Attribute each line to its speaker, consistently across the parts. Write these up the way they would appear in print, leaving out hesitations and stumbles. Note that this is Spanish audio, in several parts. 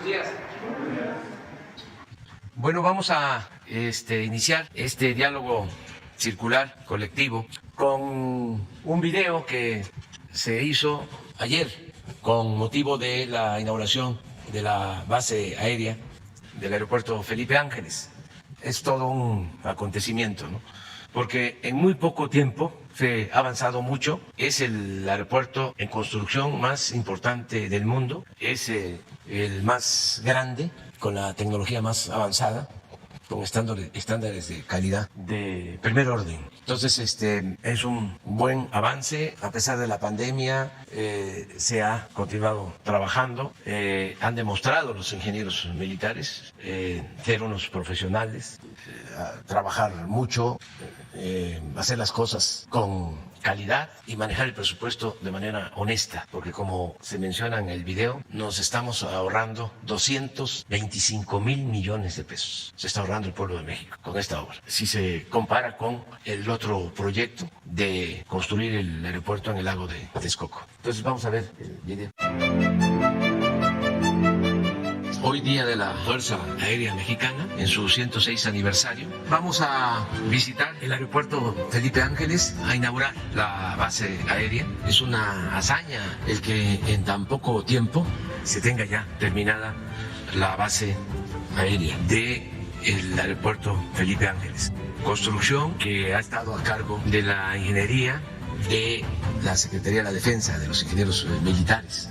Speaker 1: Buenos días. Bueno, vamos a iniciar este diálogo circular colectivo con un video que se hizo ayer con motivo de la inauguración de la base aérea del aeropuerto Felipe Ángeles. Es todo un acontecimiento, ¿no? Porque en muy poco tiempo se ha avanzado mucho. Es el aeropuerto en construcción más importante del mundo, es el más grande, con la tecnología más avanzada, con estándares de calidad de primer orden. Entonces, es un buen avance. A pesar de la pandemia, se ha continuado trabajando. Han demostrado los ingenieros militares ser unos profesionales, trabajar mucho, hacer las cosas con calidad y manejar el presupuesto de manera honesta, porque como se menciona en el video, nos estamos ahorrando 225,000 millones de pesos. Se está ahorrando el pueblo de México con esta obra. Si se compara con el otro proyecto de construir el aeropuerto en el lago de Texcoco. Entonces vamos a ver el video. Hoy día de la Fuerza Aérea Mexicana, en su 106 aniversario, vamos a visitar el aeropuerto Felipe Ángeles, a inaugurar la base aérea. Es una hazaña el que en tan poco tiempo se tenga ya terminada la base aérea del aeropuerto Felipe Ángeles. Construcción que ha estado a cargo de la ingeniería de la Secretaría de la Defensa, de los ingenieros militares.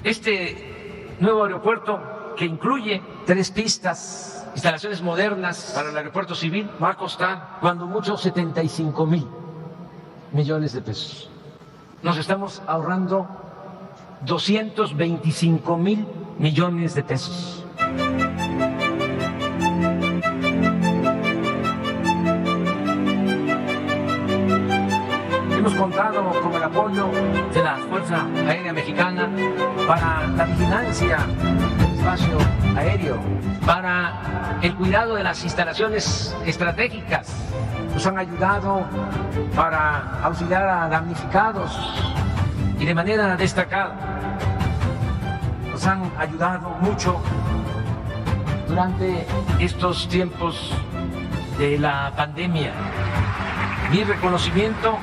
Speaker 1: Este nuevo aeropuerto, que incluye 3 pistas, instalaciones modernas para el aeropuerto civil, va a costar cuando mucho 75,000 millones de pesos. Nos estamos ahorrando 225,000 millones de pesos. Hemos contado con el apoyo de la Fuerza Aérea Mexicana para la vigilancia del espacio aéreo, para el cuidado de las instalaciones estratégicas. Nos han ayudado para auxiliar a damnificados y de manera destacada nos han ayudado mucho durante estos tiempos de la pandemia. Mi reconocimiento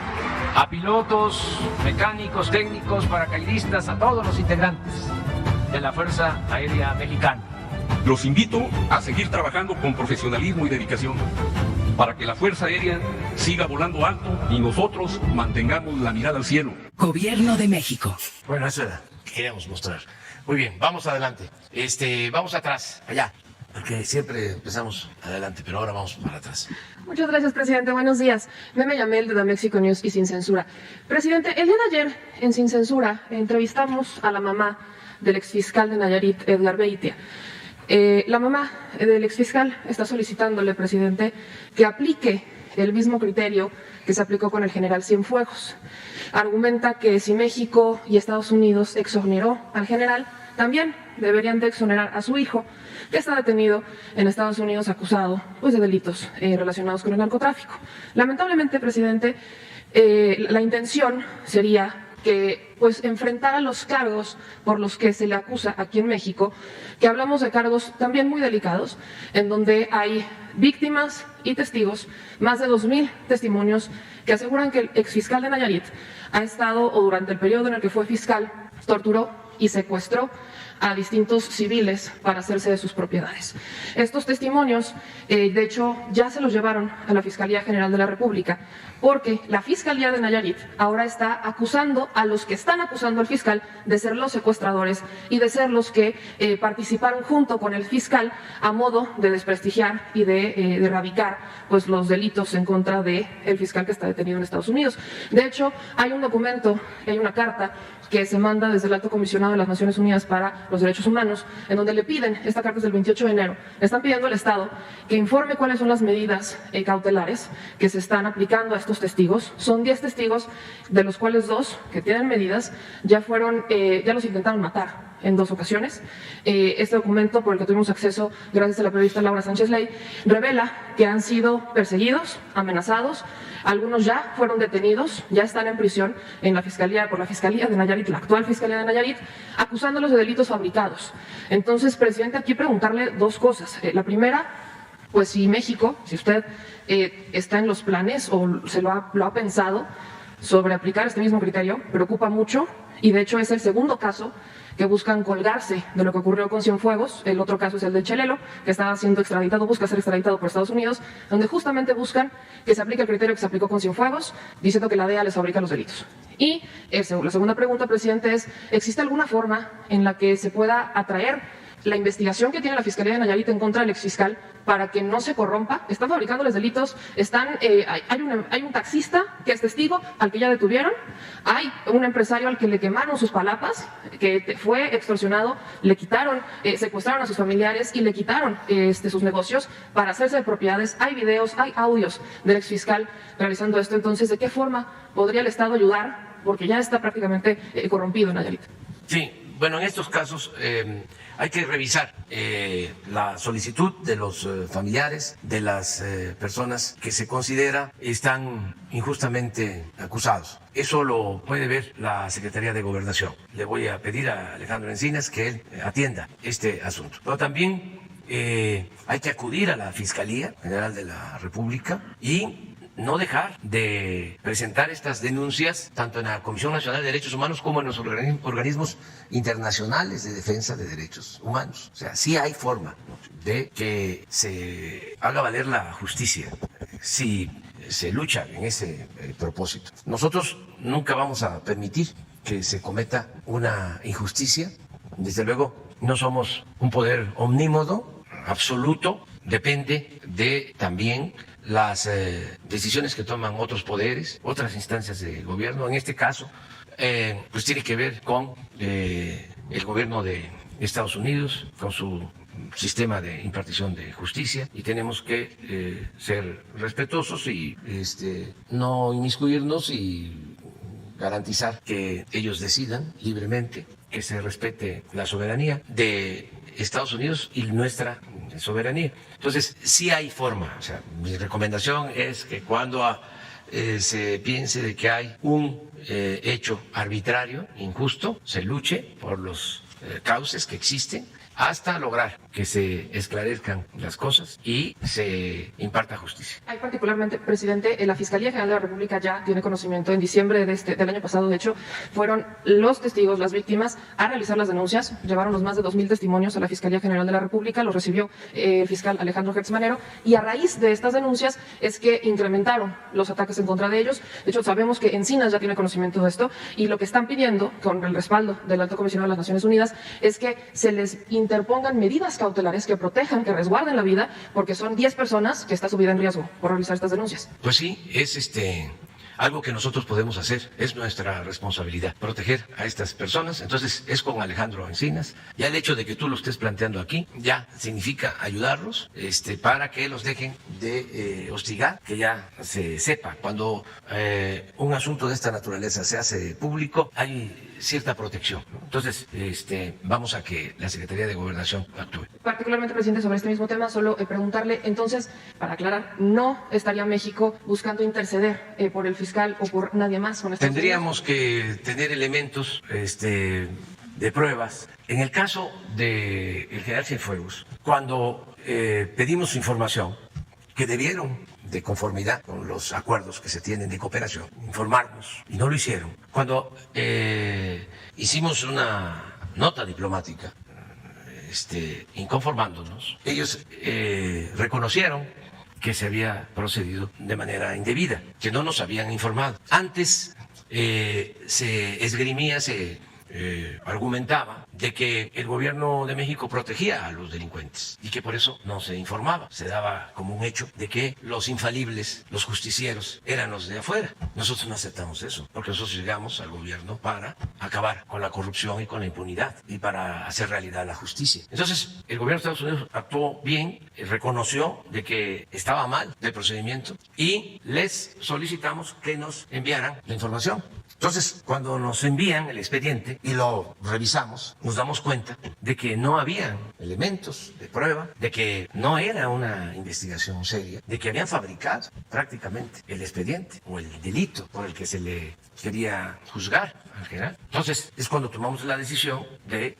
Speaker 1: a pilotos, mecánicos, técnicos, paracaidistas, a todos los integrantes de la Fuerza Aérea Mexicana.
Speaker 2: Los invito a seguir trabajando con profesionalismo y dedicación para que la Fuerza Aérea siga volando alto y nosotros mantengamos la mirada al cielo.
Speaker 3: Gobierno de México.
Speaker 1: Bueno, eso era lo que queríamos mostrar. Muy bien, vamos adelante. Vamos atrás, allá. Porque siempre empezamos adelante, pero ahora vamos para atrás.
Speaker 4: Muchas gracias, presidente. Buenos días. Meme Yamel de The Mexico News y Sin Censura. Presidente, el día de ayer, en Sin Censura, entrevistamos a la mamá del exfiscal de Nayarit, Edgar Beitia. La mamá del exfiscal está solicitándole, presidente, que aplique el mismo criterio que se aplicó con el general Cienfuegos. Argumenta que si México y Estados Unidos exoneró al general, también deberían de exonerar a su hijo, que está detenido en Estados Unidos acusado de delitos relacionados con el narcotráfico. Lamentablemente, presidente, la intención sería que enfrentara los cargos por los que se le acusa aquí en México, que hablamos de cargos también muy delicados, en donde hay víctimas y testigos, más de 2,000 testimonios que aseguran que el exfiscal de Nayarit ha estado, o durante el periodo en el que fue fiscal, torturó y secuestró a distintos civiles para hacerse de sus propiedades. Estos testimonios, de hecho, ya se los llevaron a la Fiscalía General de la República, porque la Fiscalía de Nayarit ahora está acusando a los que están acusando al fiscal de ser los secuestradores y de ser los que participaron junto con el fiscal a modo de desprestigiar y de erradicar los delitos en contra del fiscal que está detenido en Estados Unidos. De hecho, hay un documento, hay una carta que se manda desde el Alto Comisionado de las Naciones Unidas para los Derechos Humanos, en donde le piden, esta carta es del 28 de enero, le están pidiendo al Estado que informe cuáles son las medidas cautelares que se están aplicando a estos testigos. Son 10 testigos, de los cuales 2 que tienen medidas ya los intentaron matar en 2 ocasiones. Este documento, por el que tuvimos acceso gracias a la periodista Laura Sánchez Ley, revela que han sido perseguidos, amenazados, Algunos ya fueron detenidos, ya están en prisión en la Fiscalía, por la Fiscalía de Nayarit, la actual Fiscalía de Nayarit, acusándolos de delitos fabricados. Entonces, presidente, aquí preguntarle dos cosas. La primera, pues si México, si usted está en los planes o se lo ha pensado sobre aplicar este mismo criterio, preocupa mucho y de hecho es el segundo caso que buscan colgarse de lo que ocurrió con Cienfuegos. El otro caso es el de Chelelo, que estaba siendo extraditado, busca ser extraditado por Estados Unidos, donde justamente buscan que se aplique el criterio que se aplicó con Cienfuegos, diciendo que la DEA les fabrica los delitos. Y la segunda pregunta, presidente, es, ¿existe alguna forma en la que se pueda atraer la investigación que tiene la Fiscalía de Nayarit en contra del exfiscal para que no se corrompa? Están fabricándoles delitos, hay un taxista que es testigo al que ya detuvieron, hay un empresario al que le quemaron sus palapas, que fue extorsionado, le quitaron, secuestraron a sus familiares y le quitaron sus negocios para hacerse de propiedades, hay videos, hay audios del exfiscal realizando esto. Entonces, ¿de qué forma podría el Estado ayudar? Porque ya está prácticamente corrompido en Nayarit.
Speaker 1: Sí, bueno, en estos casos hay que revisar la solicitud de los familiares de las personas que se considera están injustamente acusados. Eso lo puede ver la Secretaría de Gobernación. Le voy a pedir a Alejandro Encinas que él atienda este asunto. Pero también hay que acudir a la Fiscalía General de la República y no dejar de presentar estas denuncias tanto en la Comisión Nacional de Derechos Humanos como en los organismos internacionales de defensa de derechos humanos. O sea, sí hay forma, ¿no?, de que se haga valer la justicia si se lucha en ese propósito. Nosotros nunca vamos a permitir que se cometa una injusticia. Desde luego, no somos un poder omnímodo, absoluto, depende de también las decisiones que toman otros poderes, otras instancias de gobierno. En este caso, pues tiene que ver con el gobierno de Estados Unidos, con su sistema de impartición de justicia, y tenemos que ser respetuosos y no inmiscuirnos y garantizar que ellos decidan libremente, que se respete la soberanía de Estados Unidos y nuestra soberanía. Entonces, sí hay forma. O sea, mi recomendación es que cuando se piense de que hay un hecho arbitrario, injusto, se luche por los cauces que existen hasta lograr que se esclarezcan las cosas y se imparta justicia.
Speaker 4: Hay particularmente, presidente, la Fiscalía General de la República ya tiene conocimiento. En diciembre del año pasado, de hecho, fueron los testigos, las víctimas, a realizar las denuncias. Llevaron los más de 2,000 testimonios a la Fiscalía General de la República, los recibió el fiscal Alejandro Gertz Manero, y a raíz de estas denuncias es que incrementaron los ataques en contra de ellos. De hecho, sabemos que Encinas ya tiene conocimiento de esto, y lo que están pidiendo, con el respaldo del Alto Comisionado de las Naciones Unidas, es que se les interpongan medidas cautelares que protejan, que resguarden la vida, porque son 10 personas que está su vida en riesgo por realizar estas denuncias.
Speaker 1: Pues sí, es algo que nosotros podemos hacer, es nuestra responsabilidad, proteger a estas personas. Entonces es con Alejandro Encinas. Ya el hecho de que tú lo estés planteando aquí ya significa ayudarlos para que los dejen de hostigar, que ya se sepa. Cuando un asunto de esta naturaleza se hace público, hay cierta protección. Entonces, vamos a que la Secretaría de Gobernación actúe.
Speaker 4: Particularmente, presidente, sobre este mismo tema, solo preguntarle, entonces, para aclarar, ¿no estaría México buscando interceder por el fiscal o por nadie más con Estados
Speaker 1: Tendríamos que tener elementos de pruebas. En el caso del general Cienfuegos, cuando pedimos información, que debieron, de conformidad con los acuerdos que se tienen de cooperación, informarnos, y no lo hicieron. Cuando hicimos una nota diplomática inconformándonos, ellos reconocieron que se había procedido de manera indebida, que no nos habían informado. Antes se esgrimía, se argumentaba de que el gobierno de México protegía a los delincuentes y que por eso no se informaba. Se daba como un hecho de que los infalibles, los justicieros, eran los de afuera. Nosotros no aceptamos eso, porque nosotros llegamos al gobierno para acabar con la corrupción y con la impunidad y para hacer realidad la justicia. Entonces, el gobierno de Estados Unidos actuó bien, reconoció de que estaba mal el procedimiento y les solicitamos que nos enviaran la información. Entonces, cuando nos envían el expediente y lo revisamos, nos damos cuenta de que no había elementos de prueba, de que no era una investigación seria, de que habían fabricado prácticamente el expediente o el delito por el que se le quería juzgar al general. Entonces, es cuando tomamos la decisión de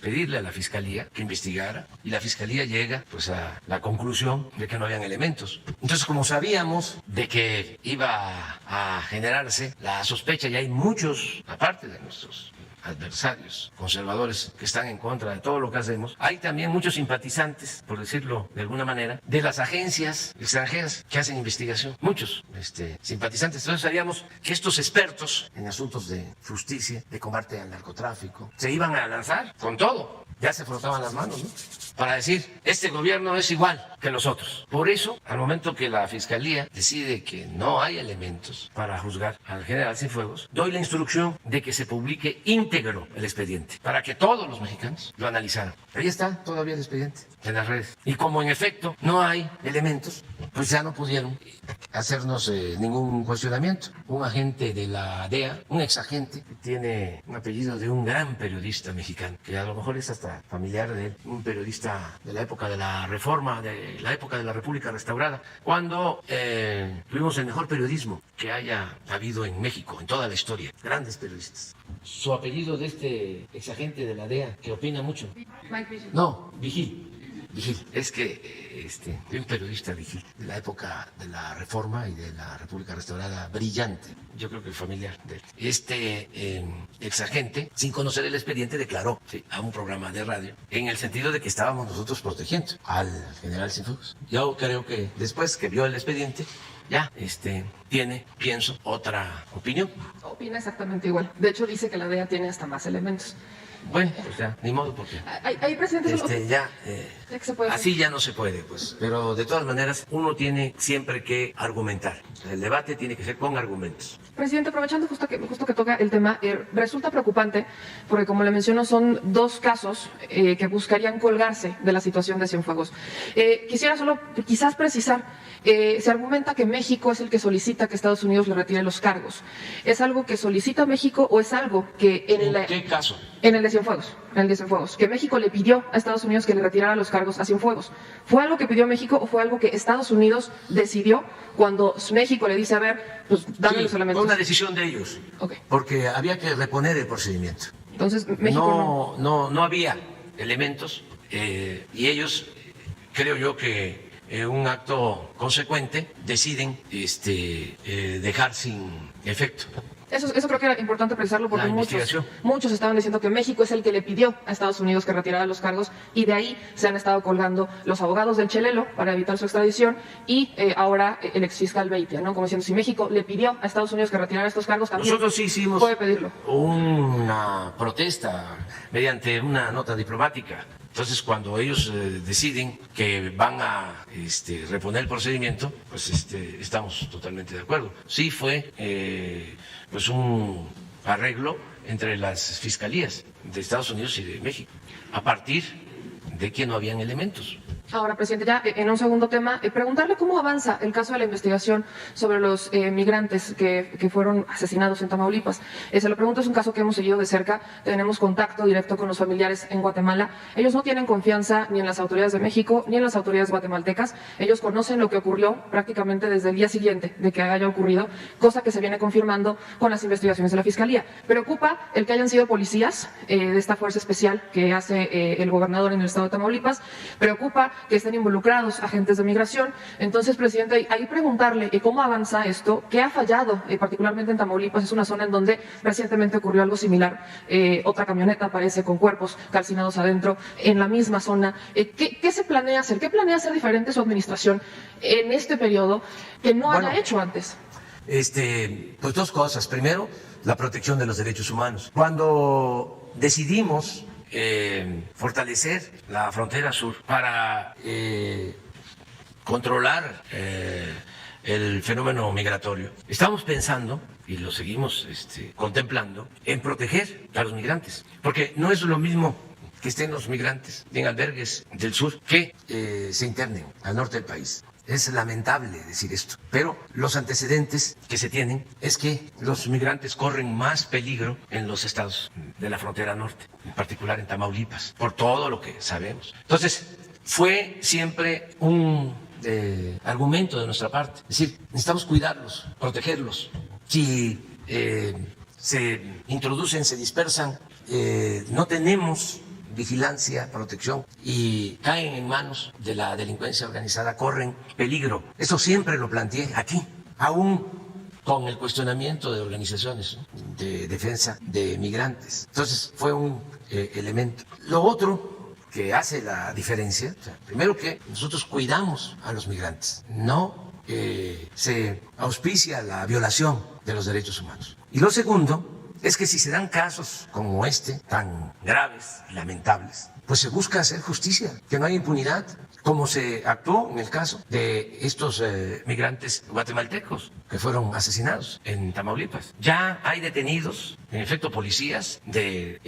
Speaker 1: pedirle a la Fiscalía que investigara, y la Fiscalía llega pues a la conclusión de que no habían elementos. Entonces, como sabíamos de que iba a generarse la sospecha, y hay muchos, aparte de nuestros adversarios conservadores que están en contra de todo lo que hacemos, hay también muchos simpatizantes, por decirlo de alguna manera, de las agencias extranjeras que hacen investigación, muchos simpatizantes. Entonces sabíamos que estos expertos en asuntos de justicia, de combate al narcotráfico, se iban a lanzar con todo. Ya se frotaban las manos, ¿no?, para decir, este gobierno es igual que los otros. Por eso, al momento que la Fiscalía decide que no hay elementos para juzgar al general Cienfuegos, doy la instrucción de que se publique íntegro el expediente, para que todos los mexicanos lo analizaran. Ahí está todavía el expediente en las redes. Y como en efecto no hay elementos, pues ya no pudieron hacernos ningún cuestionamiento. Un agente de la DEA, un exagente, que tiene un apellido de un gran periodista mexicano, que a lo mejor es hasta familiar de él, un periodista de la época de la Reforma, de la época de la República Restaurada, cuando tuvimos el mejor periodismo que haya habido en México, en toda la historia. Grandes periodistas. Su apellido de este exagente de la DEA, que opina mucho. No, Vigil. Es que un periodista Vigil de la época de la Reforma y de la República Restaurada, brillante, yo creo que familiar de él. Exagente, sin conocer el expediente, declaró a un programa de radio en el sentido de que estábamos nosotros protegiendo al general Cienfuegos. Yo creo que después que vio el expediente, ya tiene, pienso, otra opinión.
Speaker 4: Opina exactamente igual. De hecho, dice que la DEA tiene hasta más elementos.
Speaker 1: Bueno, pues ya, ni modo, porque
Speaker 4: Hay presidente,
Speaker 1: así ya no se puede, pues. Pero de todas maneras, uno tiene siempre que argumentar. El debate tiene que ser con argumentos.
Speaker 4: Presidente, aprovechando justo que toca el tema, resulta preocupante porque, como le menciono, son dos casos que buscarían colgarse de la situación de Cienfuegos. Quisiera solo quizás precisar, se argumenta que México es el que solicita que Estados Unidos le retire los cargos. ¿Es algo que solicita México o es algo que
Speaker 1: ¿En qué caso?
Speaker 4: En el de Cienfuegos, que México le pidió a Estados Unidos que le retirara los cargos a Cienfuegos? ¿Fue algo que pidió México o fue algo que Estados Unidos decidió cuando México le dice, a ver, pues dame los elementos?
Speaker 1: Fue una decisión de ellos, porque había que reponer el procedimiento.
Speaker 4: Entonces, México
Speaker 1: no había elementos y ellos, creo yo que un acto consecuente, deciden dejar sin efecto.
Speaker 4: Eso creo que era importante precisarlo porque muchos estaban diciendo que México es el que le pidió a Estados Unidos que retirara los cargos y de ahí se han estado colgando los abogados del Chelelo para evitar su extradición y ahora el exfiscal Beitia, ¿no? Como diciendo, si México le pidió a Estados Unidos que retirara estos cargos, también
Speaker 1: nosotros sí hicimos
Speaker 4: puede pedirlo.
Speaker 1: Una protesta mediante una nota diplomática. Entonces, cuando ellos deciden que van a reponer el procedimiento, pues estamos totalmente de acuerdo. Sí fue pues un arreglo entre las fiscalías de Estados Unidos y de México, a partir de que no habían elementos.
Speaker 4: Ahora, presidente, ya en un segundo tema, preguntarle cómo avanza el caso de la investigación sobre los migrantes que fueron asesinados en Tamaulipas. Se lo pregunto, es un caso que hemos seguido de cerca, tenemos contacto directo con los familiares en Guatemala. Ellos no tienen confianza ni en las autoridades de México ni en las autoridades guatemaltecas. Ellos conocen lo que ocurrió prácticamente desde el día siguiente de que haya ocurrido, cosa que se viene confirmando con las investigaciones de la Fiscalía. Preocupa el que hayan sido policías de esta fuerza especial que hace el gobernador en el estado de Tamaulipas. Preocupa que estén involucrados agentes de migración. Entonces, presidente, ahí preguntarle cómo avanza esto, qué ha fallado, particularmente en Tamaulipas. Es una zona en donde recientemente ocurrió algo similar. Otra camioneta aparece con cuerpos calcinados adentro en la misma zona. ¿Qué se planea hacer? ¿Qué planea hacer diferente su administración en este periodo que no haya hecho antes?
Speaker 1: Pues dos cosas. Primero, la protección de los derechos humanos. Cuando decidimos fortalecer la frontera sur para controlar el fenómeno migratorio, estamos pensando, y lo seguimos contemplando, en proteger a los migrantes, porque no es lo mismo que estén los migrantes en albergues del sur que se internen al norte del país. Es lamentable decir esto, pero los antecedentes que se tienen es que los migrantes corren más peligro en los estados de la frontera norte, en particular en Tamaulipas, por todo lo que sabemos. Entonces, fue siempre un argumento de nuestra parte, es decir, necesitamos cuidarlos, protegerlos. Si se introducen, se dispersan, no tenemos vigilancia, protección y caen en manos de la delincuencia organizada, corren peligro. Eso siempre lo planteé aquí, aún con el cuestionamiento de organizaciones de defensa de migrantes. Entonces fue un elemento. Lo otro que hace la diferencia, o sea, primero que nosotros cuidamos a los migrantes, no se auspicia la violación de los derechos humanos. Y lo segundo es que si se dan casos como este, tan graves y lamentables, pues se busca hacer justicia, que no haya impunidad, como se actuó en el caso de estos migrantes guatemaltecos que fueron asesinados en Tamaulipas. Ya hay detenidos, en efecto, policías del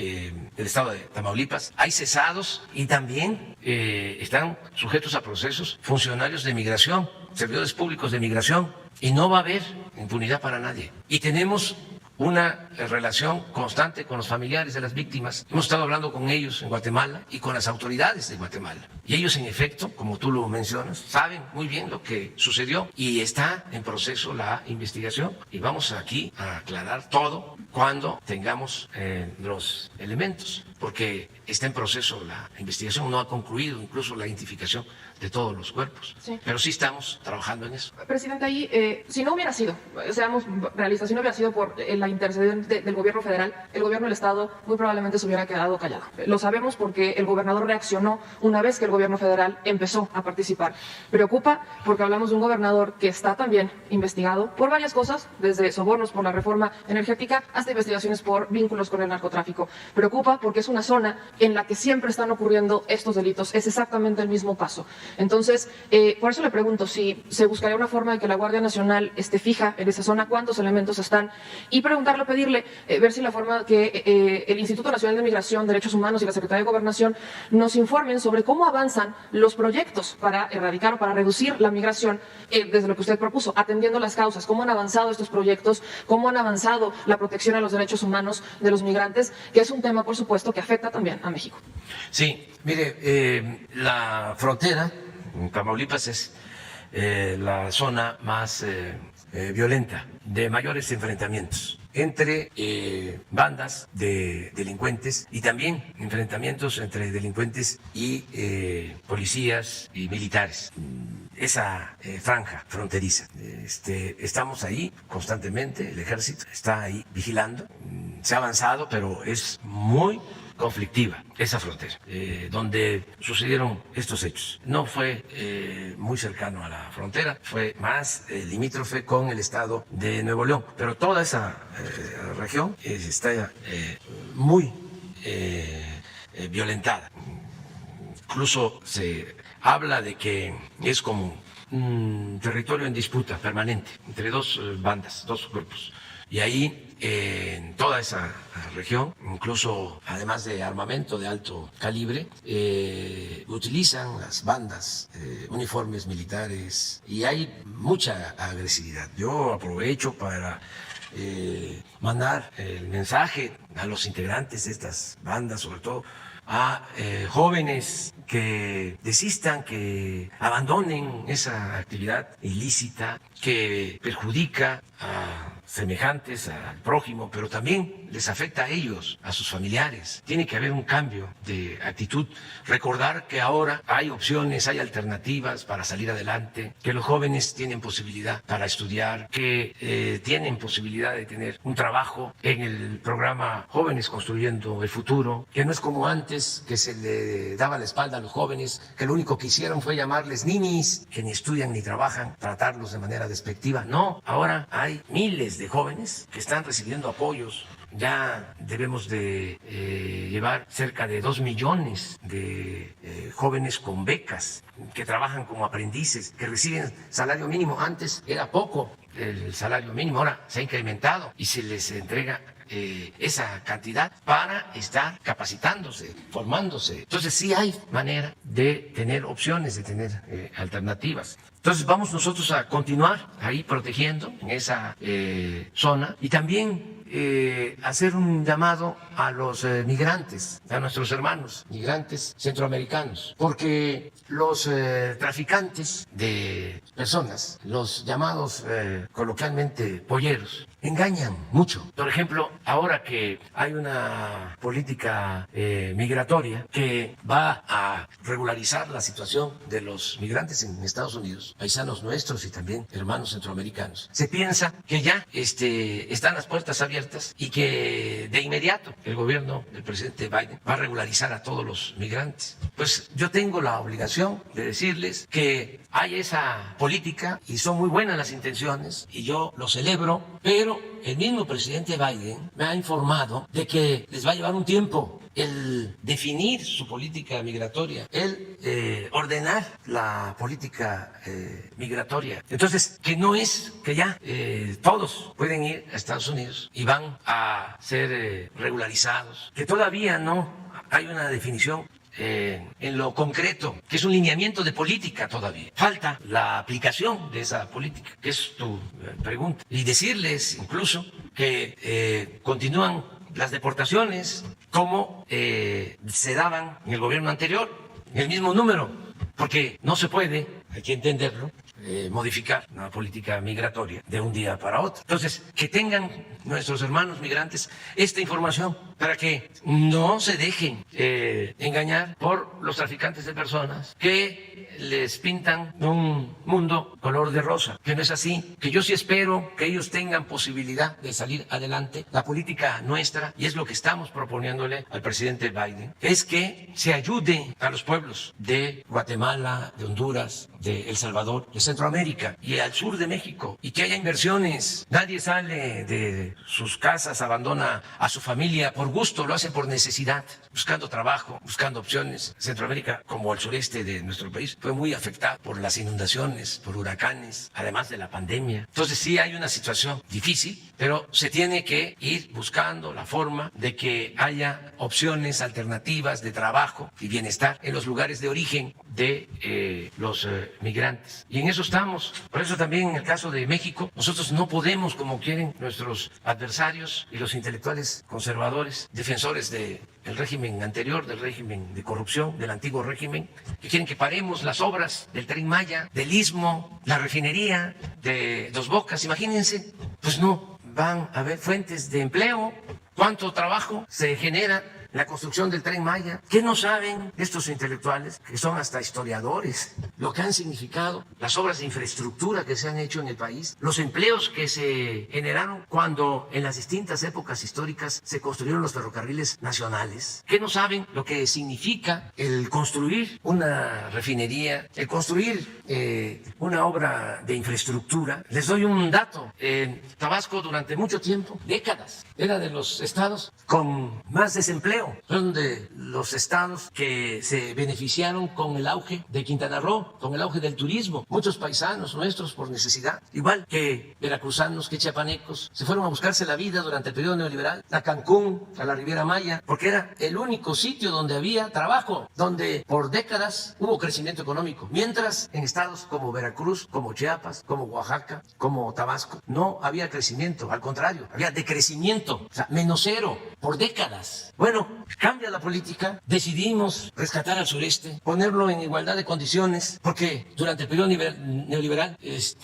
Speaker 1: estado de Tamaulipas, hay cesados y también están sujetos a procesos funcionarios de migración, servidores públicos de migración, y no va a haber impunidad para nadie. Y tenemos una relación constante con los familiares de las víctimas. Hemos estado hablando con ellos en Guatemala y con las autoridades de Guatemala. Y ellos, en efecto, como tú lo mencionas, saben muy bien lo que sucedió y está en proceso la investigación. Y vamos aquí a aclarar todo cuando tengamos los elementos, porque está en proceso la investigación, no ha concluido incluso la identificación de todos los cuerpos. Sí. Pero sí estamos trabajando en eso.
Speaker 4: Presidente, ahí, si no hubiera sido, seamos realistas, si no hubiera sido por la intercesión del gobierno federal, el gobierno del estado muy probablemente se hubiera quedado callado. Lo sabemos porque el gobernador reaccionó una vez que el gobierno federal empezó a participar. Preocupa porque hablamos de un gobernador que está también investigado por varias cosas, desde sobornos por la reforma energética hasta investigaciones por vínculos con el narcotráfico. Preocupa porque es una zona en la que siempre están ocurriendo estos delitos, es exactamente el mismo paso. Entonces, por eso le pregunto si se buscaría una forma de que la Guardia Nacional esté fija en esa zona, cuántos elementos están, y preguntarle, pedirle, ver si la forma que el Instituto Nacional de Migración, Derechos Humanos y la Secretaría de Gobernación nos informen sobre cómo avanzan los proyectos para erradicar o para reducir la migración desde lo que usted propuso, atendiendo las causas, cómo han avanzado estos proyectos, cómo han avanzado la protección a los derechos humanos de los migrantes, que es un tema, por supuesto, que afecta también a México.
Speaker 1: Sí, mire, la frontera en Tamaulipas es la zona más violenta, de mayores enfrentamientos entre bandas de delincuentes y también enfrentamientos entre delincuentes y policías y militares. Esa franja fronteriza. Estamos ahí constantemente, el ejército está ahí vigilando. Se ha avanzado, pero es muy conflictiva esa frontera, donde sucedieron estos hechos. No fue muy cercano a la frontera, fue más limítrofe con el estado de Nuevo León, pero toda esa región está muy violentada. Incluso se habla de que es como un territorio en disputa permanente entre dos bandas, dos grupos. Y ahí, en toda esa región, incluso además de armamento de alto calibre, utilizan las bandas uniformes militares y hay mucha agresividad. Yo aprovecho para mandar el mensaje a los integrantes de estas bandas, sobre todo a jóvenes que desistan, que abandonen esa actividad ilícita que perjudica a semejantes, al prójimo, pero también les afecta a ellos, a sus familiares. Tiene que haber un cambio de actitud, recordar que ahora hay opciones, hay alternativas para salir adelante, que los jóvenes tienen posibilidad para estudiar, que tienen posibilidad de tener un trabajo en el programa Jóvenes Construyendo el Futuro, que no es como antes, que se le daba la espalda a los jóvenes, que lo único que hicieron fue llamarles ninis, que ni estudian ni trabajan, tratarlos de manera despectiva. No, ahora hay miles de jóvenes que están recibiendo apoyos. Ya debemos de llevar cerca de 2 millones de jóvenes con becas que trabajan como aprendices, que reciben salario mínimo. Antes era poco el salario mínimo, ahora se ha incrementado y se les entrega esa cantidad para estar capacitándose, formándose. Entonces sí hay manera de tener opciones, de tener alternativas. Entonces vamos nosotros a continuar ahí protegiendo en esa zona y también hacer un llamado a los migrantes, a nuestros hermanos migrantes centroamericanos, porque los traficantes de personas, los llamados coloquialmente polleros, engañan mucho. Por ejemplo, ahora que hay una política migratoria que va a regularizar la situación de los migrantes en Estados Unidos, paisanos nuestros y también hermanos centroamericanos, se piensa que ya están las puertas abiertas y que de inmediato el gobierno del presidente Biden va a regularizar a todos los migrantes. Pues yo tengo la obligación de decirles que hay esa política y son muy buenas las intenciones y yo lo celebro, pero el mismo presidente Biden me ha informado de que les va a llevar un tiempo el definir su política migratoria, el ordenar la política migratoria. Entonces, que no es que ya todos pueden ir a Estados Unidos y van a ser regularizados, que todavía no hay una definición en lo concreto, que es un lineamiento de política todavía. Falta la aplicación de esa política, que es tu pregunta. Y decirles incluso que continúan las deportaciones como se daban en el gobierno anterior, en el mismo número, porque no se puede, hay que entenderlo, modificar una política migratoria de un día para otro. Entonces, que tengan nuestros hermanos migrantes esta información para que no se dejen engañar por los traficantes de personas que les pintan un mundo color de rosa, que no es así, que yo sí espero que ellos tengan posibilidad de salir adelante. La política nuestra, y es lo que estamos proponiéndole al presidente Biden, es que se ayude a los pueblos de Guatemala, de Honduras, de El Salvador, de Centroamérica y al sur de México, y que haya inversiones. Nadie sale de sus casas, abandona a su familia por gusto, lo hace por necesidad, buscando trabajo, buscando opciones. Centroamérica, como el sureste de nuestro país, fue muy afectado por las inundaciones, por huracanes, además de la pandemia. Entonces sí hay una situación difícil, pero se tiene que ir buscando la forma de que haya opciones alternativas de trabajo y bienestar en los lugares de origen de los migrantes. Y en eso estamos. Por eso también en el caso de México, nosotros no podemos, como quieren nuestros adversarios y los intelectuales conservadores, defensores del régimen anterior, del régimen de corrupción, del antiguo régimen, que quieren que paremos las obras del Tren Maya, del Istmo, la refinería de Dos Bocas. Imagínense, pues no van a haber fuentes de empleo. ¿Cuánto trabajo se genera la construcción del Tren Maya? ¿Qué no saben estos intelectuales, que son hasta historiadores, lo que han significado las obras de infraestructura que se han hecho en el país, los empleos que se generaron cuando en las distintas épocas históricas se construyeron los ferrocarriles nacionales? ¿Qué no saben lo que significa el construir una refinería, el construir una obra de infraestructura? Les doy un dato. Tabasco durante mucho tiempo, décadas, era de los estados con más desempleo. Son de los estados que se beneficiaron con el auge de Quintana Roo, con el auge del turismo. Muchos paisanos nuestros, por necesidad, igual que veracruzanos, que chiapanecos, se fueron a buscarse la vida durante el periodo neoliberal a Cancún, a la Riviera Maya, porque era el único sitio donde había trabajo, donde por décadas hubo crecimiento económico. Mientras en estados como Veracruz, como Chiapas, como Oaxaca, como Tabasco, no había crecimiento, al contrario, había decrecimiento, o sea, menos cero, por décadas. Bueno, cambia la política, decidimos rescatar al sureste, ponerlo en igualdad de condiciones, porque durante el periodo neoliberal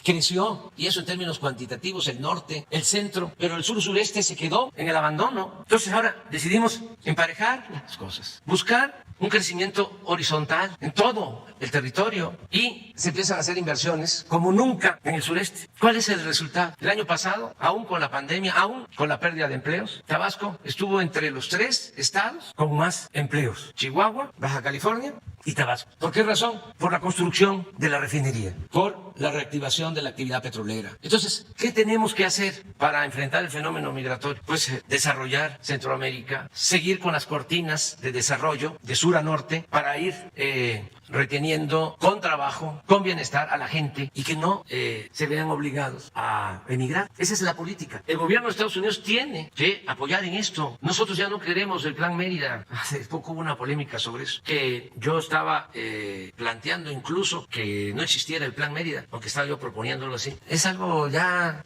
Speaker 1: creció, y eso en términos cuantitativos, el norte, el centro, pero el sur-sureste se quedó en el abandono. Entonces ahora decidimos emparejar las cosas, buscar un crecimiento horizontal en todo el territorio, y se empiezan a hacer inversiones como nunca en el sureste. ¿Cuál es el resultado? El año pasado, aún con la pandemia, aún con la pérdida de empleos, Tabasco estuvo entre los 3 estados con más empleos: Chihuahua, Baja California y Tabasco. ¿Por qué razón? Por la construcción de la refinería, por la reactivación de la actividad petrolera. Entonces, ¿qué tenemos que hacer para enfrentar el fenómeno migratorio? Pues desarrollar Centroamérica, seguir con las cortinas de desarrollo de sur a norte para ir reteniendo con trabajo, con bienestar a la gente y que no se vean obligados a emigrar. Esa es la política. El gobierno de Estados Unidos tiene que apoyar en esto. Nosotros ya no queremos el Plan Mérida. Hace poco hubo una polémica sobre eso, que yo estaba planteando incluso que no existiera el Plan Mérida, aunque estaba yo proponiéndolo así. Es algo ya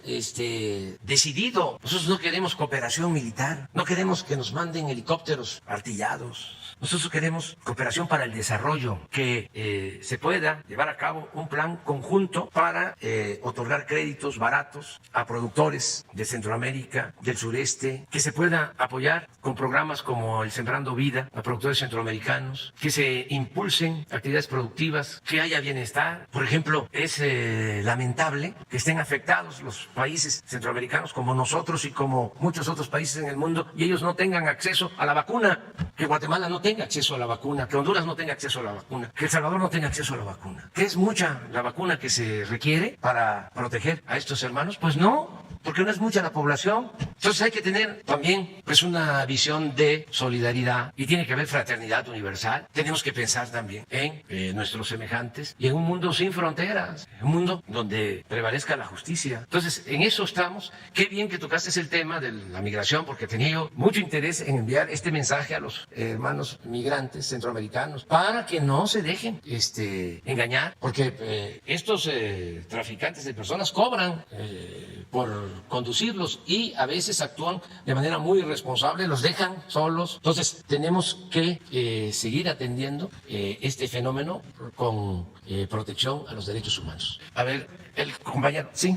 Speaker 1: decidido. Nosotros no queremos cooperación militar, no queremos que nos manden helicópteros artillados. Nosotros queremos cooperación para el desarrollo, que se pueda llevar a cabo un plan conjunto para otorgar créditos baratos a productores de Centroamérica, del sureste, que se pueda apoyar con programas como el Sembrando Vida a productores centroamericanos, que se impulsen actividades productivas, que haya bienestar. Por ejemplo, es lamentable que estén afectados los países centroamericanos como nosotros y como muchos otros países en el mundo y ellos no tengan acceso a la vacuna, que Guatemala no tenga acceso a la vacuna, que Honduras no tenga acceso a la vacuna, que El Salvador no tenga acceso a la vacuna. ¿Que es mucha la vacuna que se requiere para proteger a estos hermanos? Pues no, porque no es mucha la población. Entonces hay que tener también pues una visión de solidaridad y tiene que haber fraternidad universal. Tenemos que pensar también en nuestros semejantes y en un mundo sin fronteras, un mundo donde prevalezca la justicia. Entonces en eso estamos. Qué bien que tocaste el tema de la migración, porque tenía yo mucho interés en enviar este mensaje a los hermanos migrantes centroamericanos para que no se dejen engañar, porque estos traficantes de personas cobran por conducirlos y a veces actúan de manera muy irresponsable, los dejan solos. Entonces tenemos que seguir atendiendo este fenómeno con protección a los derechos humanos. A ver, el compañero, sí.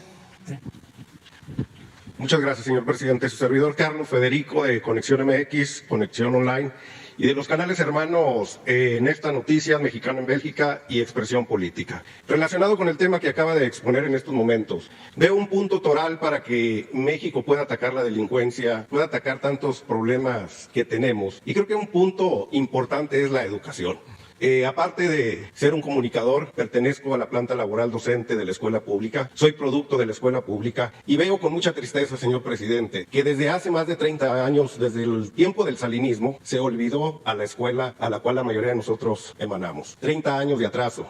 Speaker 3: Muchas gracias, señor presidente. Su servidor Carlos Federico de Conexión MX, Conexión Online y de los canales hermanos en esta noticia, Mexicano en Bélgica y Expresión Política. Relacionado con el tema que acaba de exponer en estos momentos, veo un punto toral para que México pueda atacar la delincuencia, pueda atacar tantos problemas que tenemos. Y creo que un punto importante es la educación. Aparte de ser un comunicador, pertenezco a la planta laboral docente de la escuela pública, soy producto de la escuela pública y veo con mucha tristeza, señor presidente, que desde hace más de 30 años, desde el tiempo del salinismo, se olvidó a la escuela a la cual la mayoría de nosotros emanamos. 30 años de atraso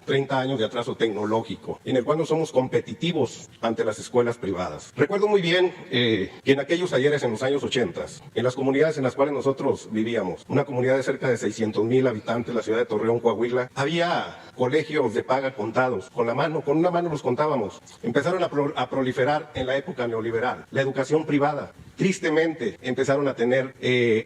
Speaker 3: tecnológico, en el cual no somos competitivos ante las escuelas privadas. Recuerdo muy bien que en aquellos ayeres, en los años 80, en las comunidades en las cuales nosotros vivíamos, una comunidad de cerca de 600,000 habitantes, la ciudad de Torreón, Coahuila, había colegios de paga contados, con una mano los contábamos. Empezaron a proliferar en la época neoliberal la educación privada. Tristemente empezaron a tener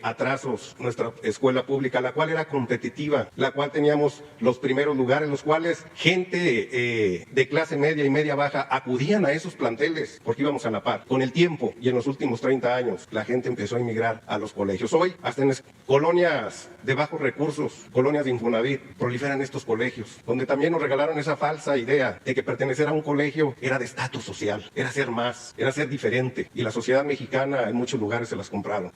Speaker 3: atrasos nuestra escuela pública, la cual era competitiva, la cual teníamos los primeros lugares, los cuales gente de clase media y media baja acudían a esos planteles porque íbamos a la par. Con el tiempo y en los últimos 30 años la gente empezó a emigrar a los colegios. Hoy hasta en colonias de bajos recursos, colonias de Infonavit, proliferan estos colegios, donde también nos regalaron esa falsa idea de que pertenecer a un colegio era de estatus social, era ser más, era ser diferente, y la sociedad mexicana en muchos lugares se las compraron.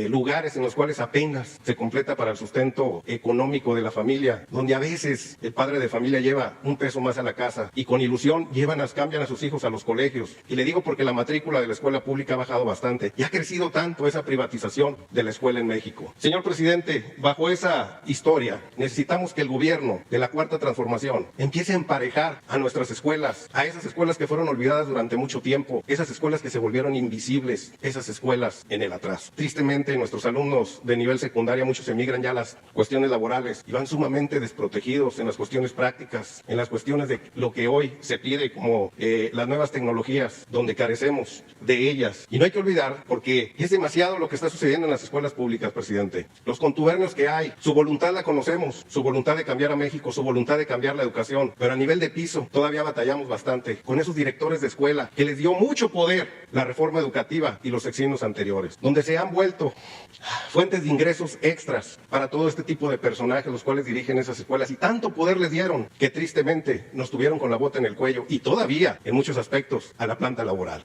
Speaker 3: Lugares en los cuales apenas se completa para el sustento económico de la familia, donde a veces el padre de familia lleva un peso más a la casa y con ilusión cambian a sus hijos a los colegios. Y le digo porque la matrícula de la escuela pública ha bajado bastante y ha crecido tanto esa privatización de la escuela en México. Señor presidente, bajo esa historia necesitamos que el gobierno de la Cuarta Transformación empiece a emparejar a nuestras escuelas, a esas escuelas que fueron olvidadas durante mucho tiempo, esas escuelas que se volvieron invisibles, esas escuelas en el atraso. Tristemente, nuestros alumnos de nivel secundaria, muchos emigran ya a las cuestiones laborales y van sumamente desprotegidos en las cuestiones prácticas, en las cuestiones de lo que hoy se pide como las nuevas tecnologías, donde carecemos de ellas. Y no hay que olvidar, porque es demasiado lo que está sucediendo en las escuelas públicas, presidente. Los contubernios que hay, su voluntad la conocemos, su voluntad de cambiar a México, su voluntad de cambiar la educación, pero a nivel de piso todavía batallamos bastante con esos directores de escuela que les dio mucho poder la reforma educativa y los sexenios anteriores, donde se han vuelto fuentes de ingresos extras para todo este tipo de personajes, los cuales dirigen esas escuelas, y tanto poder les dieron que tristemente nos tuvieron con la bota en el cuello y todavía en muchos aspectos a la planta laboral,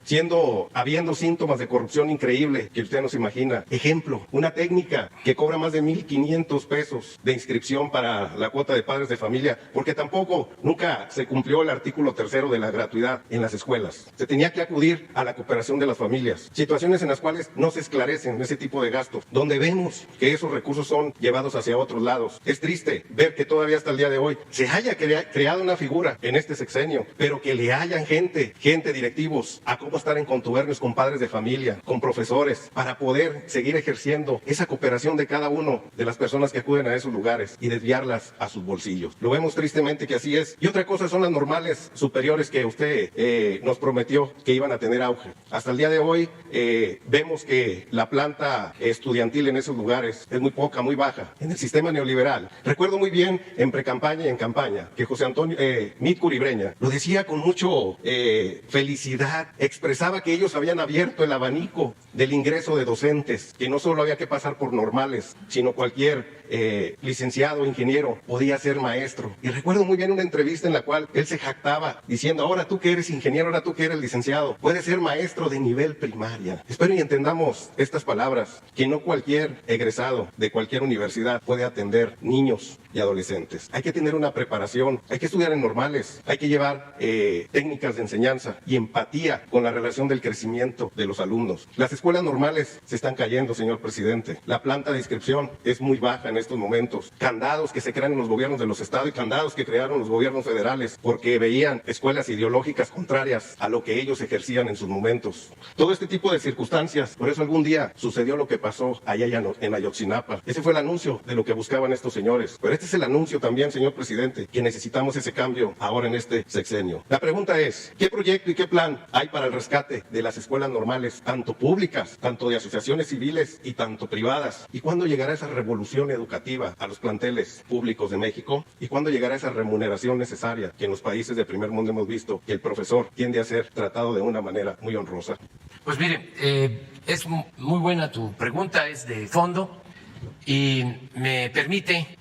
Speaker 3: habiendo síntomas de corrupción increíble que usted no se imagina. Ejemplo, una técnica que cobra más de 1,500 pesos de inscripción para la cuota de padres de familia, porque tampoco nunca se cumplió el artículo 3º de la gratuidad en las escuelas. Se tenía que acudir a la cooperación de las familias. Situaciones en las cuales no se esclarecen ese tipo de gastos, donde vemos que esos recursos son llevados hacia otros lados. Es triste ver que todavía hasta el día de hoy se haya creado una figura en este sexenio, pero que le hayan gente directivos, a cómo estar en contubernios con padres de familia, con profesores, para poder seguir ejerciendo esa cooperación de cada uno de las personas que acuden a esos lugares y desviarlas a sus bolsillos. Lo vemos tristemente que así es. Y otra cosa son las normales superiores que usted nos prometió que iban a tener auge. Hasta el día de hoy vemos que la planta estudiantil en esos lugares es muy poca, muy baja. En el sistema neoliberal, recuerdo muy bien en precampaña y en campaña que José Antonio Mit Curibreña lo decía con mucho felicidad, expresaba que ellos habían abierto el abanico del ingreso de docentes, que no solo había que pasar por normales, sino cualquier licenciado, ingeniero, podía ser maestro. Y recuerdo muy bien una entrevista en la cual él se jactaba diciendo: ahora tú que eres ingeniero, ahora tú que eres licenciado, puedes ser maestro de nivel primaria. Espero y entendamos estas palabras, que no cualquier egresado de cualquier universidad puede atender niños y adolescentes. Hay que tener una preparación, hay que estudiar en normales, hay que llevar técnicas de enseñanza y empatía con la relación del crecimiento de los alumnos. Las escuelas normales se están cayendo, señor presidente. La planta de inscripción es muy baja en estos momentos. Candados que se crean en los gobiernos de los estados y candados que crearon los gobiernos federales porque veían escuelas ideológicas contrarias a lo que ellos ejercían en sus momentos. Todo este tipo de circunstancias, por eso algún día sucedió lo que pasó allá en Ayotzinapa. Ese fue el anuncio de lo que buscaban estos señores. Pero este es el anuncio también, señor presidente, que necesitamos ese cambio ahora en este sexenio. La pregunta es: ¿qué proyecto y qué plan hay para el rescate de las escuelas normales, tanto públicas, tanto de asociaciones civiles y tanto privadas? ¿Y cuándo llegará esa revolución educativa a los planteles públicos de México? ¿Y cuándo llegará esa remuneración necesaria que en los países del primer mundo hemos visto que el profesor tiende a ser tratado de una manera muy honrosa?
Speaker 1: Pues mire, es muy buena tu pregunta, es de fondo. Y me permite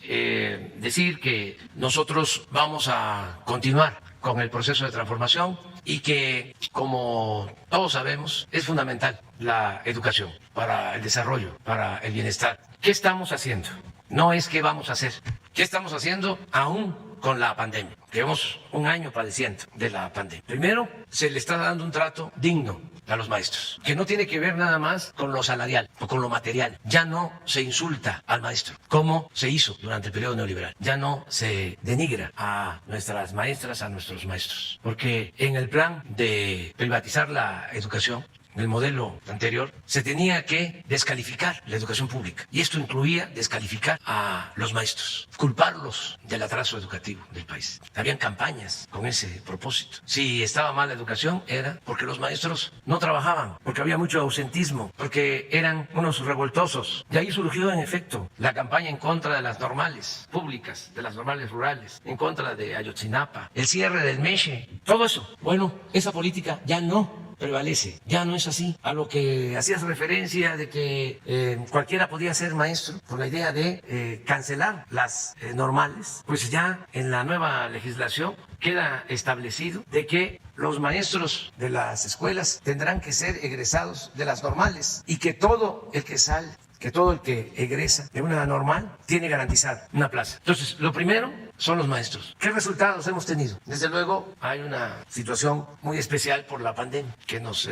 Speaker 1: decir que nosotros vamos a continuar con el proceso de transformación y que, como todos sabemos, es fundamental la educación para el desarrollo, para el bienestar. ¿Qué estamos haciendo? No es qué vamos a hacer. ¿Qué estamos haciendo aún con la pandemia? Llevamos un año padeciendo de la pandemia. Primero, se le está dando un trato digno a los maestros, que no tiene que ver nada más con lo salarial o con lo material. Ya no se insulta al maestro, como se hizo durante el periodo neoliberal. Ya no se denigra a nuestras maestras, a nuestros maestros, porque en el plan de privatizar la educación, en el modelo anterior, se tenía que descalificar la educación pública. Y esto incluía descalificar a los maestros, culparlos del atraso educativo del país. Habían campañas con ese propósito. Si estaba mal la educación, era porque los maestros no trabajaban, porque había mucho ausentismo, porque eran unos revoltosos. De ahí surgió, en efecto, la campaña en contra de las normales públicas, de las normales rurales, en contra de Ayotzinapa, el cierre del Meche, todo eso. Bueno, esa política ya no prevalece, ya no es así. A lo que hacías referencia de que cualquiera podía ser maestro, por la idea de cancelar las normales, pues ya en la nueva legislación queda establecido de que los maestros de las escuelas tendrán que ser egresados de las normales y que todo el que sale, que todo el que egresa de una normal tiene garantizada una plaza. Entonces, lo primero son los maestros. ¿Qué resultados hemos tenido? Desde luego, hay una situación muy especial por la pandemia que nos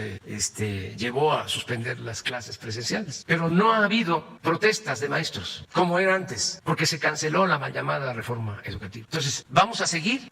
Speaker 1: llevó a suspender las clases presenciales. Pero no ha habido protestas de maestros como era antes, porque se canceló la mal llamada reforma educativa. Entonces, vamos a seguir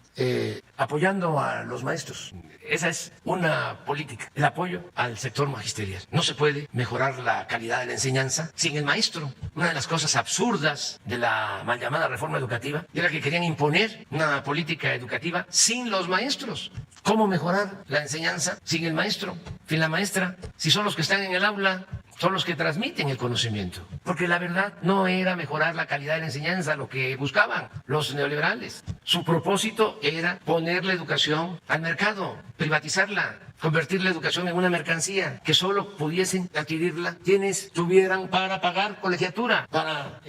Speaker 1: apoyando a los maestros. Esa es una política, el apoyo al sector magisterial. No se puede mejorar la calidad de la enseñanza sin el maestro. Una de las cosas absurdas de la mal llamada reforma educativa era que querían imponer una política educativa sin los maestros. ¿Cómo mejorar la enseñanza sin el maestro, sin la maestra? Si son los que están en el aula, son los que transmiten el conocimiento. Porque la verdad no era mejorar la calidad de la enseñanza lo que buscaban los neoliberales. Su propósito era poner la educación al mercado, privatizarla, convertir la educación en una mercancía, que solo pudiesen adquirirla quienes tuvieran para pagar colegiatura, para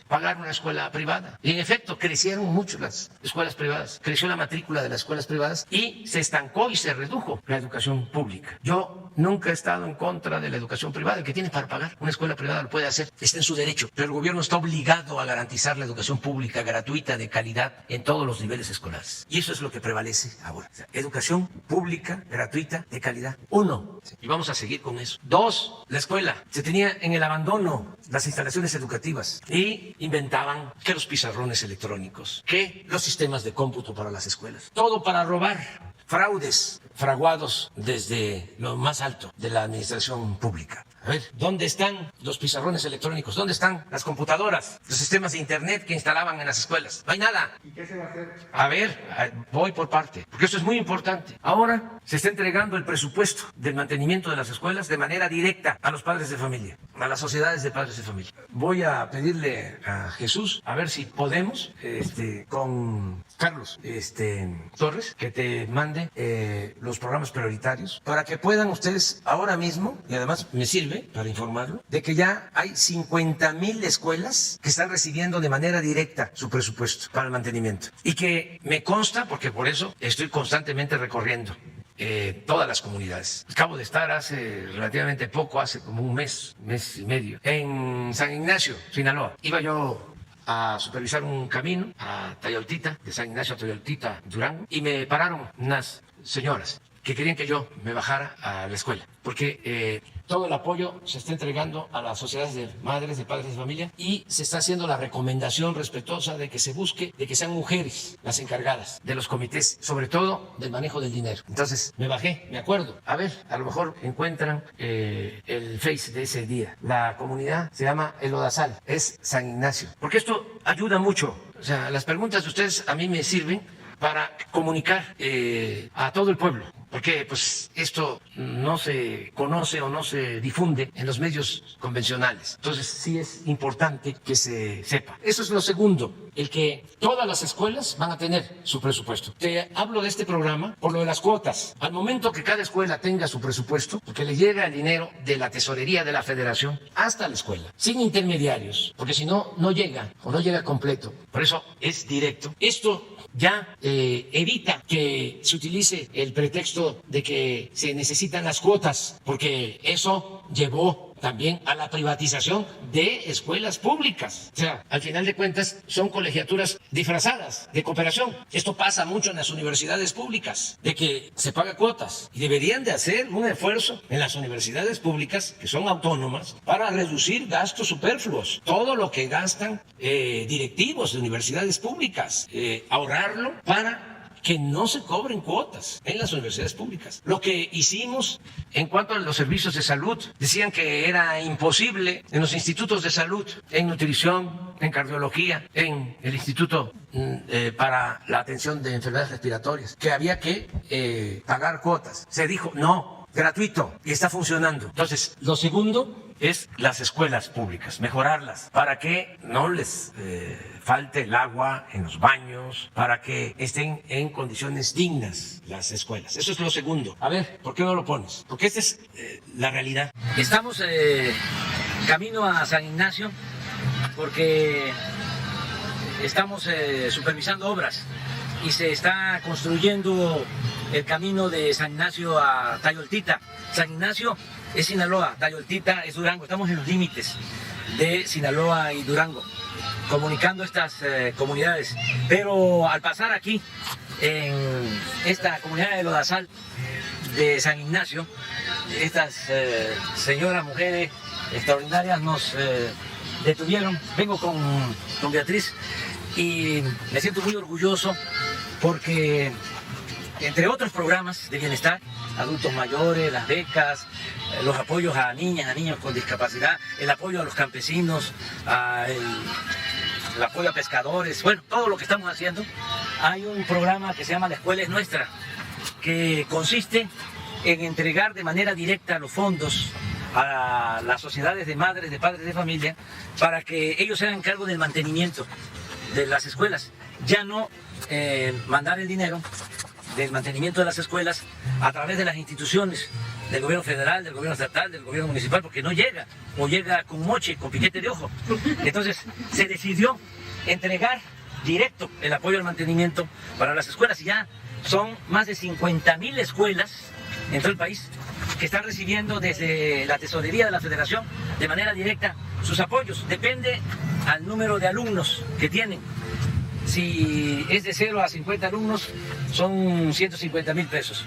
Speaker 1: pagar una escuela privada. Y en efecto, crecieron mucho las escuelas privadas, creció la matrícula de las escuelas privadas y se estancó y se redujo la educación pública. Yo nunca he estado en contra de la educación privada. El que tiene para pagar una escuela privada lo puede hacer, está en su derecho. Pero el gobierno está obligado a garantizar la educación pública gratuita de calidad en todos los niveles escolares. Y eso es lo que prevalece ahora. O sea, educación pública gratuita de calidad. 1. Y vamos a seguir con eso. 2. La escuela. Se tenía en el abandono las instalaciones educativas y inventaban que los pizarrones electrónicos, que los sistemas de cómputo para las escuelas. Todo para robar. Fraudes fraguados desde lo más alto de la administración pública. A ver, ¿dónde están los pizarrones electrónicos? ¿Dónde están las computadoras, los sistemas de internet que instalaban en las escuelas? No hay nada.
Speaker 3: ¿Y qué se va a hacer?
Speaker 1: A ver, voy por parte, porque esto es muy importante. Ahora se está entregando el presupuesto del mantenimiento de las escuelas de manera directa a los padres de familia, a las sociedades de padres de familia. Voy a pedirle a Jesús, a ver si podemos, con Carlos Torres, que te mande los programas prioritarios para que puedan ustedes ahora mismo, y además me sirve para informarlo, de que ya hay 50,000 escuelas que están recibiendo de manera directa su presupuesto para el mantenimiento. Y que me consta, porque por eso estoy constantemente recorriendo todas las comunidades. Acabo de estar hace relativamente poco, hace como un mes y medio, en San Ignacio, Sinaloa. Iba yo a supervisar un camino a Tayoltita, de San Ignacio a Tayoltita, Durango, y me pararon unas señoras que querían que yo me bajara a la escuela, porque todo el apoyo se está entregando a las sociedades de madres, de padres de familia, y se está haciendo la recomendación respetuosa de que se busque, de que sean mujeres las encargadas de los comités, sobre todo del manejo del dinero. Entonces me bajé, me acuerdo, a ver, a lo mejor encuentran el Face de ese día. La comunidad se llama El Odazal, es San Ignacio, porque esto ayuda mucho. O sea, las preguntas de ustedes a mí me sirven para comunicar a todo el pueblo, porque pues esto no se conoce o no se difunde en los medios convencionales. Entonces sí es importante que se sepa. Eso es lo segundo, el que todas las escuelas van a tener su presupuesto. Te hablo de este programa por lo de las cuotas. Al momento que cada escuela tenga su presupuesto, porque le llega el dinero de la tesorería de la federación hasta la escuela, sin intermediarios, porque si no, no llega o no llega completo. Por eso es directo. Esto ya evita que se utilice el pretexto de que se necesitan las cuotas, porque eso llevó también a la privatización de escuelas públicas. O sea, al final de cuentas son colegiaturas disfrazadas de cooperación. Esto pasa mucho en las universidades públicas, de que se paga cuotas, y deberían de hacer un esfuerzo en las universidades públicas, que son autónomas, para reducir gastos superfluos. Todo lo que gastan directivos de universidades públicas, ahorrarlo para que no se cobren cuotas en las universidades públicas. Lo que hicimos en cuanto a los servicios de salud, decían que era imposible en los institutos de salud, en nutrición, en cardiología, en el Instituto para la Atención de Enfermedades Respiratorias, que había que pagar cuotas. Se dijo, no, gratuito, y está funcionando. Entonces, lo segundo es las escuelas públicas, mejorarlas para que no les falte el agua en los baños, para que estén en condiciones dignas las escuelas. Eso es lo segundo. A ver, ¿por qué no lo pones? Porque esta es la realidad. Estamos camino a San Ignacio porque estamos supervisando obras y se está construyendo el camino de San Ignacio a Tayoltita. San Ignacio es Sinaloa, Tayoltita es Durango. Estamos en los límites de Sinaloa y Durango, comunicando estas comunidades. Pero al pasar aquí, en esta comunidad de Lodazal de San Ignacio, estas señoras, mujeres extraordinarias nos detuvieron. Vengo con Beatriz y me siento muy orgulloso porque, entre otros programas de bienestar, adultos mayores, las becas, los apoyos a niñas, a niños con discapacidad, el apoyo a los campesinos, el apoyo a pescadores, bueno, todo lo que estamos haciendo. Hay un programa que se llama La Escuela es Nuestra, que consiste en entregar de manera directa los fondos a las sociedades de madres, de padres de familia, para que ellos se hagan cargo del mantenimiento de las escuelas. Ya no mandar el dinero del mantenimiento de las escuelas a través de las instituciones del gobierno federal, del gobierno estatal, del gobierno municipal, porque no llega, o llega con moche, con piquete de ojo. Entonces se decidió entregar directo el apoyo al mantenimiento para las escuelas, y ya son más de 50,000 escuelas en todo el país
Speaker 5: que están recibiendo desde la tesorería de la Federación de manera directa sus apoyos. Depende al número de alumnos que tienen. Si es de 0 a 50 alumnos, son 150,000 pesos.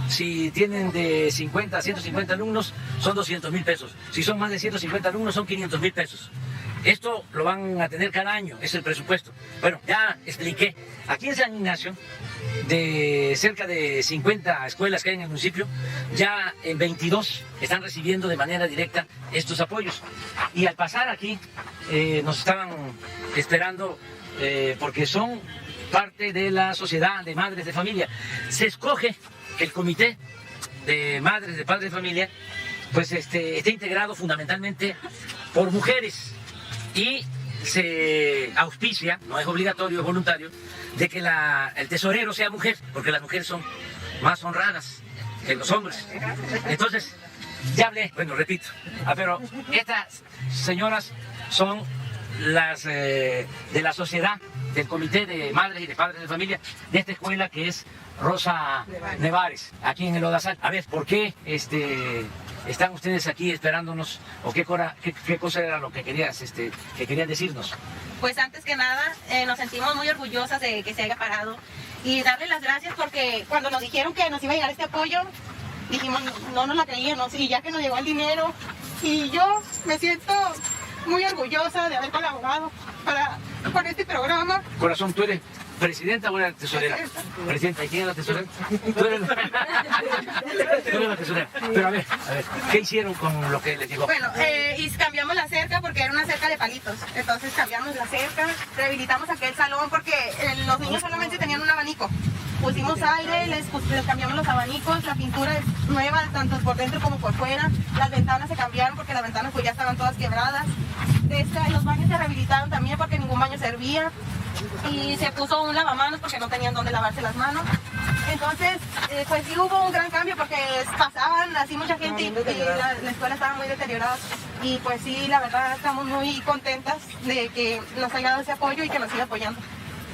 Speaker 5: Si tienen de 50 a 150 alumnos, son 200,000 pesos. Si son más de 150 alumnos, son 500,000 pesos. Esto lo van a tener cada año, es el presupuesto. Bueno, ya expliqué. Aquí en San Ignacio, de cerca de 50 escuelas que hay en el municipio, ya en 22 están recibiendo de manera directa estos apoyos. Y al pasar aquí, nos estaban esperando porque son parte de la sociedad de madres de familia. Se escoge que el comité de madres de padres de familia pues esté integrado fundamentalmente por mujeres y se auspicia, no es obligatorio, es voluntario, de que el tesorero sea mujer, porque las mujeres son más honradas que los hombres. Entonces, ya hablé, bueno, repito, pero estas señoras son las de la sociedad del Comité de Madres y de Padres de Familia de esta escuela que es Rosa Nevares, aquí en el Odazal. A ver, ¿por qué están ustedes aquí esperándonos? ¿O qué cosa era lo que querían decirnos?
Speaker 6: Pues antes que nada, nos sentimos muy orgullosas de que se haya parado y darle las gracias porque cuando nos dijeron que nos iba a llegar este apoyo, dijimos, no nos la creíamos, y ya que nos llegó el dinero, y yo me siento muy orgullosa de haber colaborado con este programa.
Speaker 5: Corazón, ¿tú eres presidenta o eres tesorera? Presidenta, ¿y quién es la tesorera? Tú eres la tesorera. Pero a ver, ¿qué hicieron con lo que les llegó?
Speaker 6: Bueno, y cambiamos la cerca porque era una cerca de palitos. Entonces cambiamos la cerca, rehabilitamos aquel salón porque los niños solamente tenían un abanico. Pusimos aire, les cambiamos los abanicos, la pintura es nueva, tanto por dentro como por fuera. Las ventanas se cambiaron porque las ventanas pues ya estaban todas quebradas. Los baños se rehabilitaron también porque ningún baño servía. Y se puso un lavamanos porque no tenían dónde lavarse las manos. Entonces, pues sí hubo un gran cambio porque pasaban así mucha gente y la escuela estaba muy deteriorada. Y pues sí, la verdad estamos muy contentas de que nos haya dado ese apoyo y que nos siga apoyando.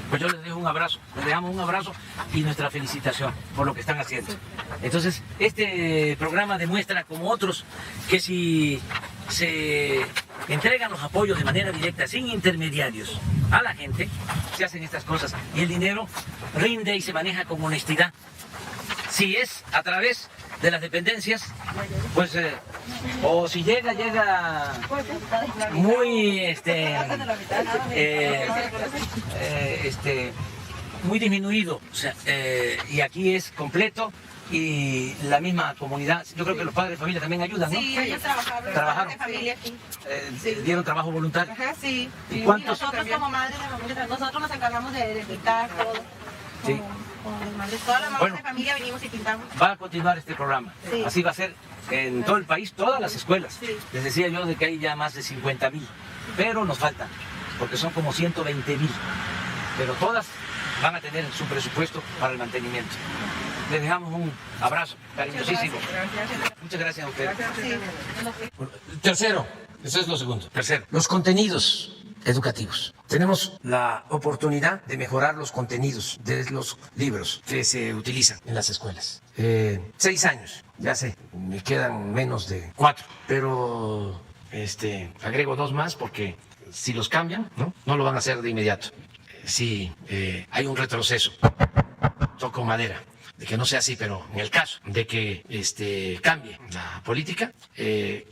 Speaker 5: Pues yo les dejo un abrazo, les dejamos un abrazo y nuestra felicitación por lo que están haciendo. Entonces, este programa demuestra, como otros, que si se entregan los apoyos de manera directa, sin intermediarios, a la gente, se hacen estas cosas y el dinero rinde y se maneja con honestidad. Si es a través de las dependencias, pues, o si llega muy, muy disminuido, o sea, y aquí es completo y la misma comunidad. Yo creo que los padres de familia también ayudan, ¿no?
Speaker 6: Sí, ellos trabajaron. De familia aquí.
Speaker 5: ¿Dieron trabajo voluntario?
Speaker 6: Ajá, sí.
Speaker 5: ¿Y cuántos?
Speaker 6: Y nosotros como madres de familia, nosotros nos encargamos de pintar todo.
Speaker 5: Sí.
Speaker 6: Todas las madres de familia venimos y pintamos.
Speaker 5: Va a continuar este programa.
Speaker 6: Sí.
Speaker 5: Así va a ser en todo el país, todas las escuelas.
Speaker 6: Sí.
Speaker 5: Les decía yo de que hay ya más de 50,000, pero nos faltan, porque son como 120,000. Pero todas van a tener su presupuesto para el mantenimiento. Les dejamos un abrazo cariñosísimo. Muchas gracias a ustedes. Tercero, eso es lo segundo. Tercero, los contenidos educativos. Tenemos la oportunidad de mejorar los contenidos de los libros que se utilizan en las escuelas. 6 años, ya sé, me quedan menos de 4, pero agrego 2 más porque si los cambian, no lo van a hacer de inmediato. Si hay un retroceso, toco madera, de que no sea así, pero en el caso de que cambie la política,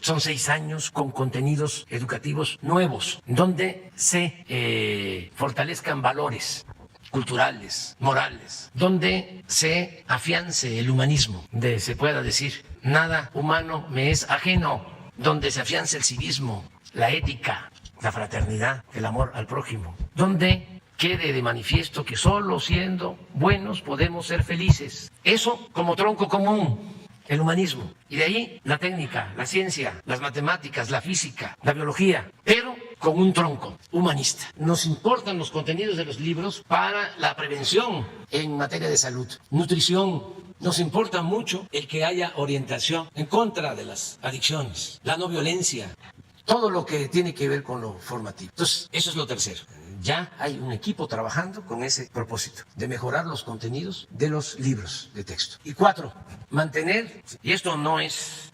Speaker 5: son 6 años con contenidos educativos nuevos, donde se fortalezcan valores culturales, morales, donde se afiance el humanismo, donde se pueda decir, nada humano me es ajeno, donde se afiance el civismo, la ética, la fraternidad, el amor al prójimo, donde quede de manifiesto que solo siendo buenos podemos ser felices. Eso como tronco común, el humanismo. Y de ahí la técnica, la ciencia, las matemáticas, la física, la biología, pero con un tronco humanista. Nos importan los contenidos de los libros para la prevención en materia de salud, nutrición. Nos importa mucho el que haya orientación en contra de las adicciones, la no violencia, todo lo que tiene que ver con lo formativo. Entonces, eso es lo tercero.
Speaker 1: ya hay un equipo trabajando con ese propósito, de mejorar los contenidos de los libros de texto. Y 4, mantener, y esto no es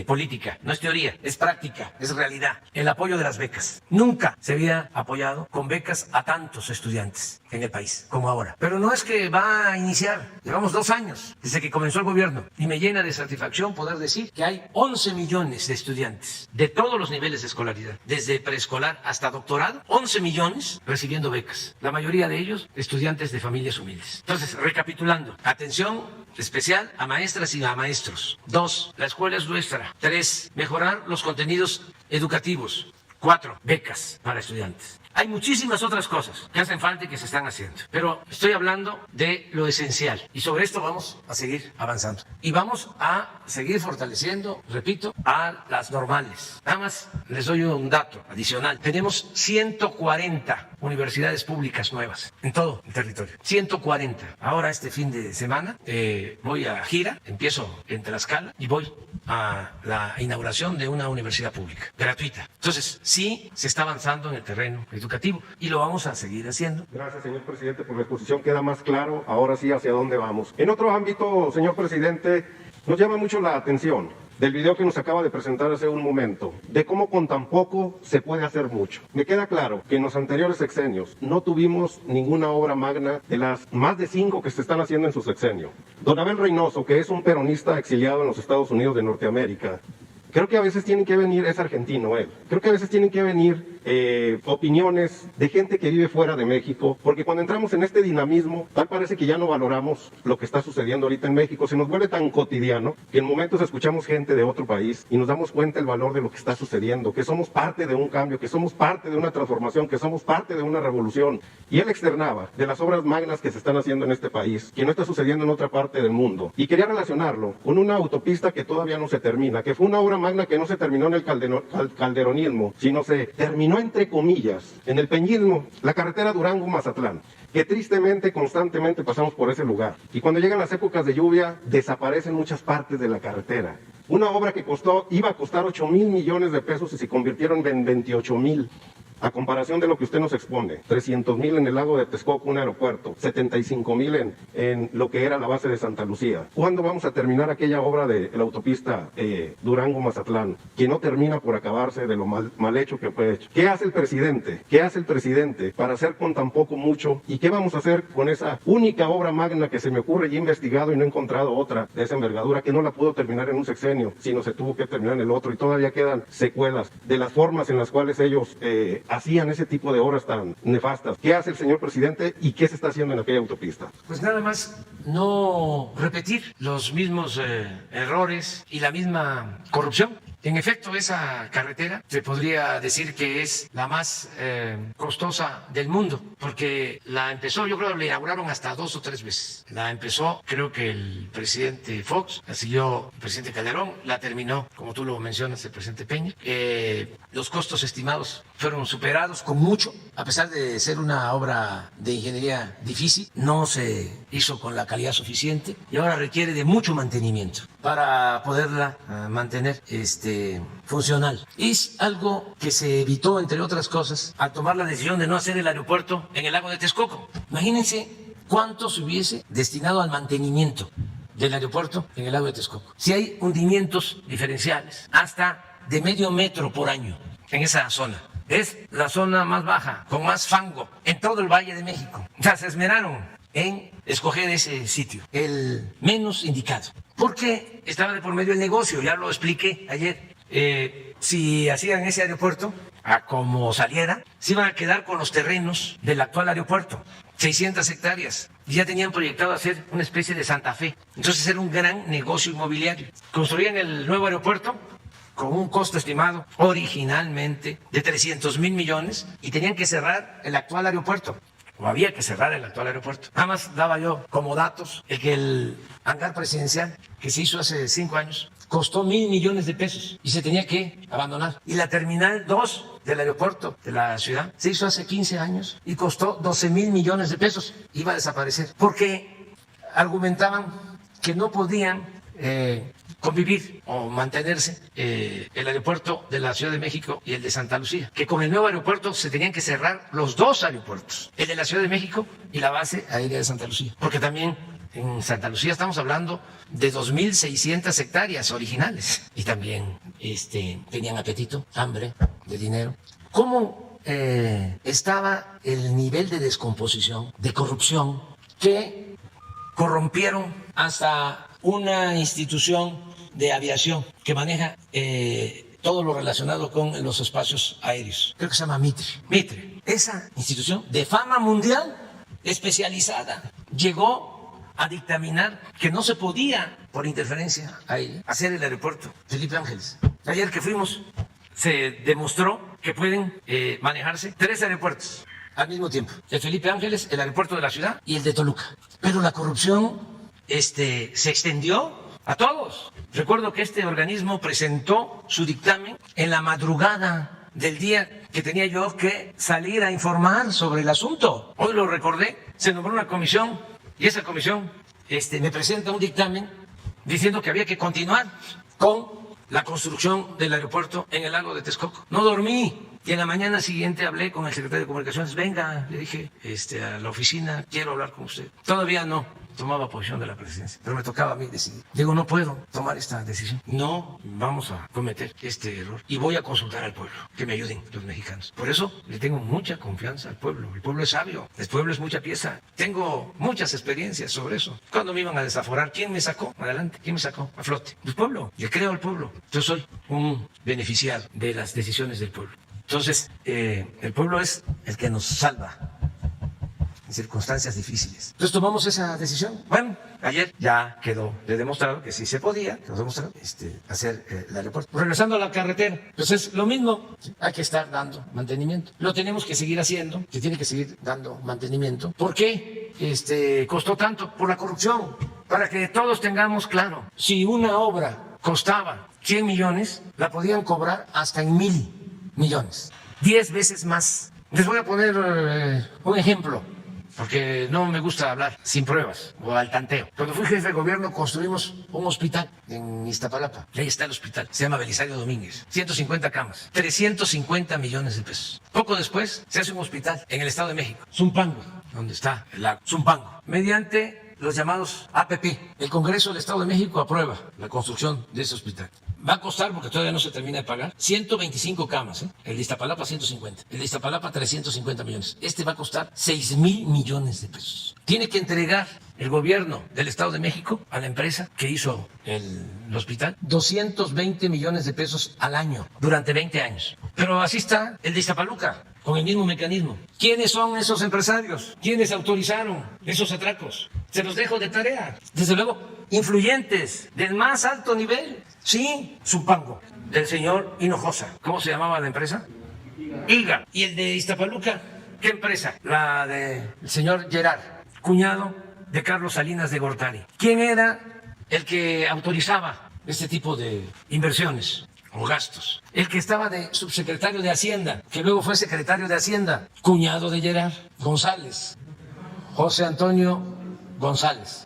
Speaker 1: política, no es teoría, es práctica, es realidad, el apoyo de las becas. Nunca se había apoyado con becas a tantos estudiantes en el país como ahora. Pero no es que va a iniciar, llevamos 2 años desde que comenzó el gobierno y me llena de satisfacción poder decir que hay 11 millones de estudiantes de todos los niveles de escolaridad, desde preescolar hasta doctorado, 11 millones recibiendo becas, la mayoría de ellos estudiantes de familias humildes. Entonces, recapitulando, atención especial a maestras y a maestros. 2, la escuela es nuestra. 3, mejorar los contenidos educativos. 4, becas para estudiantes. Hay muchísimas otras cosas que hacen falta y que se están haciendo, pero estoy hablando de lo esencial y sobre esto vamos a seguir avanzando y vamos a seguir fortaleciendo, repito, a las normales. Nada más les doy un dato adicional. Tenemos 140 universidades públicas nuevas en todo el territorio. 140. Ahora este fin de semana voy a gira, empiezo en Tlaxcala y voy a la inauguración de una universidad pública, gratuita. Entonces, sí se está avanzando en el terreno educativo y lo vamos a seguir haciendo.
Speaker 3: Gracias, señor presidente, por la exposición. Queda más claro ahora sí hacia dónde vamos. En otro ámbito, señor presidente, nos llama mucho la atención del video que nos acaba de presentar hace un momento, de cómo con tan poco se puede hacer mucho. Me queda claro que en los anteriores sexenios no tuvimos ninguna obra magna de las más de 5 que se están haciendo en su sexenio. Don Abel Reynoso, que es un peronista exiliado en los Estados Unidos de Norteamérica, creo que a veces tienen que venir, es argentino él, creo que a veces tienen que venir opiniones de gente que vive fuera de México, porque cuando entramos en este dinamismo, tal parece que ya no valoramos lo que está sucediendo ahorita en México, se nos vuelve tan cotidiano que en momentos escuchamos gente de otro país y nos damos cuenta el valor de lo que está sucediendo, que somos parte de un cambio, que somos parte de una transformación, que somos parte de una revolución. Y él externaba de las obras magnas que se están haciendo en este país, que no está sucediendo en otra parte del mundo, y quería relacionarlo con una autopista que todavía no se termina, que fue una obra magna que no se terminó en el calderonismo, sino se terminó entre comillas en el peñismo, la carretera Durango-Mazatlán, que tristemente constantemente pasamos por ese lugar. Y cuando llegan las épocas de lluvia, desaparecen muchas partes de la carretera. Una obra que iba a costar 8,000 millones de pesos y se convirtieron en 28,000. A comparación de lo que usted nos expone, 300,000 en el lago de Texcoco, un aeropuerto, 75,000 en lo que era la base de Santa Lucía. ¿Cuándo vamos a terminar aquella obra de la autopista Durango-Mazatlán, que no termina por acabarse de lo mal hecho que fue hecho? ¿Qué hace el presidente? ¿Qué hace el presidente para hacer con tan poco mucho? ¿Y qué vamos a hacer con esa única obra magna que se me ocurre y he investigado y no he encontrado otra de esa envergadura, que no la pudo terminar en un sexenio, sino se tuvo que terminar en el otro, y todavía quedan secuelas de las formas en las cuales ellos hacían ese tipo de obras tan nefastas? ¿Qué hace el señor presidente y qué se está haciendo en aquella autopista?
Speaker 1: Pues nada más no repetir los mismos errores y la misma corrupción. En efecto, esa carretera se podría decir que es la más costosa del mundo, porque la empezó, yo creo que la inauguraron hasta 2 o 3 veces. La empezó, creo que el presidente Fox, la siguió el presidente Calderón, la terminó, como tú lo mencionas, el presidente Peña. Los costos estimados fueron superados con mucho, a pesar de ser una obra de ingeniería difícil, no se hizo con la calidad suficiente y ahora requiere de mucho mantenimiento para poderla mantener funcional. Es algo que se evitó, entre otras cosas, al tomar la decisión de no hacer el aeropuerto en el lago de Texcoco. Imagínense cuánto se hubiese destinado al mantenimiento del aeropuerto en el lago de Texcoco. Si hay hundimientos diferenciales, hasta de medio metro por año en esa zona. Es la zona más baja, con más fango en todo el Valle de México. O sea, se esmeraron en escoger ese sitio, el menos indicado, porque estaba de por medio el negocio, ya lo expliqué ayer. Si hacían ese aeropuerto, a como saliera, se iban a quedar con los terrenos del actual aeropuerto, 600 hectáreas, y ya tenían proyectado hacer una especie de Santa Fe. Entonces era un gran negocio inmobiliario. Construían el nuevo aeropuerto con un costo estimado originalmente de 300,000 millones y tenían que cerrar el actual aeropuerto. O había que cerrar el actual aeropuerto. Nada más daba yo como datos el hangar presidencial que se hizo hace 5 años costó 1,000 millones de pesos y se tenía que abandonar. Y la terminal 2 del aeropuerto de la ciudad se hizo hace 15 años y costó 12,000 millones de pesos. Iba a desaparecer porque argumentaban que no podían convivir o mantenerse el aeropuerto de la Ciudad de México y el de Santa Lucía, que con el nuevo aeropuerto se tenían que cerrar los dos aeropuertos, el de la Ciudad de México y la base aérea de Santa Lucía, porque también en Santa Lucía estamos hablando de 2.600 hectáreas originales y también tenían apetito, hambre de dinero. ¿Cómo estaba el nivel de descomposición, de corrupción, que corrompieron hasta una institución de aviación que maneja todo lo relacionado con los espacios aéreos? Creo que se llama Mitre. Mitre, esa institución de fama mundial especializada, llegó a dictaminar que no se podía, por interferencia aérea, hacer el aeropuerto Felipe Ángeles. Ayer que fuimos, se demostró que pueden manejarse 3 aeropuertos al mismo tiempo: el Felipe Ángeles, el aeropuerto de la ciudad y el de Toluca. Pero la corrupción se extendió a todos. Recuerdo que este organismo presentó su dictamen en la madrugada del día que tenía yo que salir a informar sobre el asunto. Hoy lo recordé, se nombró una comisión y esa comisión me presenta un dictamen diciendo que había que continuar con la construcción del aeropuerto en el lago de Texcoco. No dormí y en la mañana siguiente hablé con el secretario de Comunicaciones. Venga, le dije a la oficina, quiero hablar con usted. Todavía no tomaba posición de la presidencia, pero me tocaba a mí decidir. Digo, no puedo tomar esta decisión. No vamos a cometer este error y voy a consultar al pueblo, que me ayuden los mexicanos. Por eso le tengo mucha confianza al pueblo. El pueblo es sabio, el pueblo es mucha pieza. Tengo muchas experiencias sobre eso. Cuando me iban a desaforar, ¿quién me sacó adelante? ¿Quién me sacó a flote? El pueblo. Le creo al pueblo. Yo soy un beneficiario de las decisiones del pueblo. Entonces, el pueblo es el que nos salva en circunstancias difíciles. Entonces tomamos esa decisión. Bueno, ayer ya quedó demostrado que sí se podía, quedó demostrado hacer el aeropuerto. Regresando a la carretera, pues es lo mismo. Hay que estar dando mantenimiento. Lo tenemos que seguir haciendo, se tiene que seguir dando mantenimiento. ¿Por qué costó tanto? Por la corrupción. Para que todos tengamos claro, si una obra costaba 100 millones, la podían cobrar hasta en 1,000 millones, 10 veces más. Les voy a poner un ejemplo, porque no me gusta hablar sin pruebas o al tanteo. Cuando fui jefe de gobierno construimos un hospital en Iztapalapa. Ahí está el hospital, se llama Belisario Domínguez, 150 camas, 350 millones de pesos. Poco después se hace un hospital en el Estado de México, Zumpango, donde está el lago Zumpango, mediante los llamados APP. El Congreso del Estado de México aprueba la construcción de ese hospital. Va a costar, porque todavía no se termina de pagar, 125 camas, El de Iztapalapa 150, el de Iztapalapa 350 millones. Va a costar 6,000 millones de pesos. Tiene que entregar el gobierno del Estado de México a la empresa que hizo el hospital 220 millones de pesos al año durante 20 años. Pero así está el de Iztapaluca, con el mismo mecanismo. ¿Quiénes son esos empresarios? ¿Quiénes autorizaron esos atracos? Se los dejo de tarea. Desde luego, influyentes del más alto nivel. Sí, Zumpango, del señor Hinojosa. ¿Cómo se llamaba la empresa? IGA. ¿Y el de Iztapaluca? ¿Qué empresa? La del señor Gerard, cuñado de Carlos Salinas de Gortari. ¿Quién era el que autorizaba este tipo de inversiones o gastos? El que estaba de subsecretario de Hacienda, que luego fue secretario de Hacienda, cuñado de Gerard, González, José Antonio González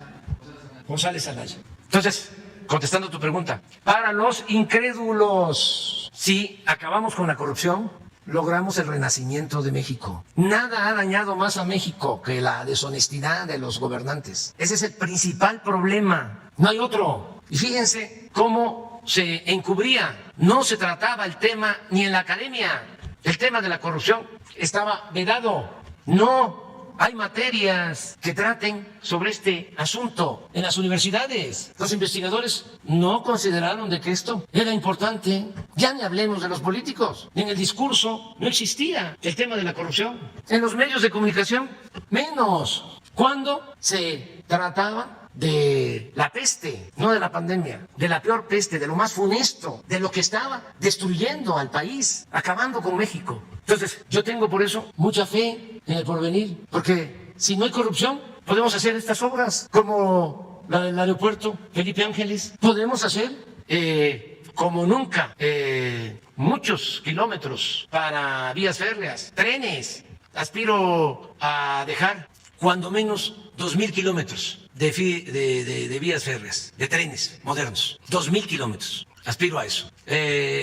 Speaker 1: Anaya. Entonces, contestando tu pregunta, para los incrédulos, si acabamos con la corrupción, logramos el renacimiento de México. Nada ha dañado más a México que la deshonestidad de los gobernantes. Ese es el principal problema, no hay otro. Y fíjense cómo se encubría. No se trataba el tema ni en la academia. El tema de la corrupción estaba vedado. No hay materias que traten sobre este asunto en las universidades. Los investigadores no consideraron de que esto era importante. Ya ni hablemos de los políticos. En el discurso no existía el tema de la corrupción. En los medios de comunicación, menos. Cuando se trataba de la peste, no de la pandemia, de la peor peste, de lo más funesto, de lo que estaba destruyendo al país, acabando con México. Entonces, yo tengo por eso mucha fe en el porvenir, porque si no hay corrupción, podemos hacer estas obras como la del aeropuerto Felipe Ángeles, podemos hacer como nunca muchos kilómetros para vías férreas, trenes. Aspiro a dejar cuando menos 2,000 kilómetros de vías férreas, de trenes modernos, 2.000 kilómetros. Aspiro a eso,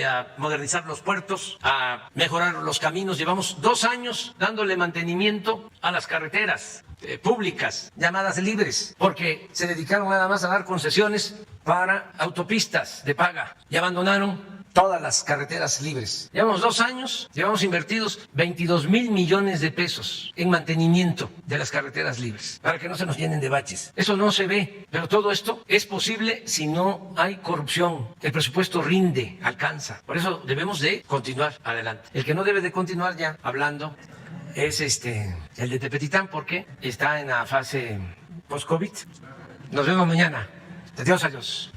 Speaker 1: a modernizar los puertos, a mejorar los caminos. Llevamos 2 años dándole mantenimiento a las carreteras públicas, llamadas libres, porque se dedicaron nada más a dar concesiones para autopistas de paga y abandonaron todas las carreteras libres. Llevamos 2 años, llevamos invertidos 22,000 millones de pesos en mantenimiento de las carreteras libres, para que no se nos llenen de baches. Eso no se ve, pero todo esto es posible si no hay corrupción. El presupuesto rinde, alcanza. Por eso debemos de continuar adelante. El que no debe de continuar ya hablando es el de Tepetitán, porque está en la fase post-COVID. Nos vemos mañana. De Dios a Dios.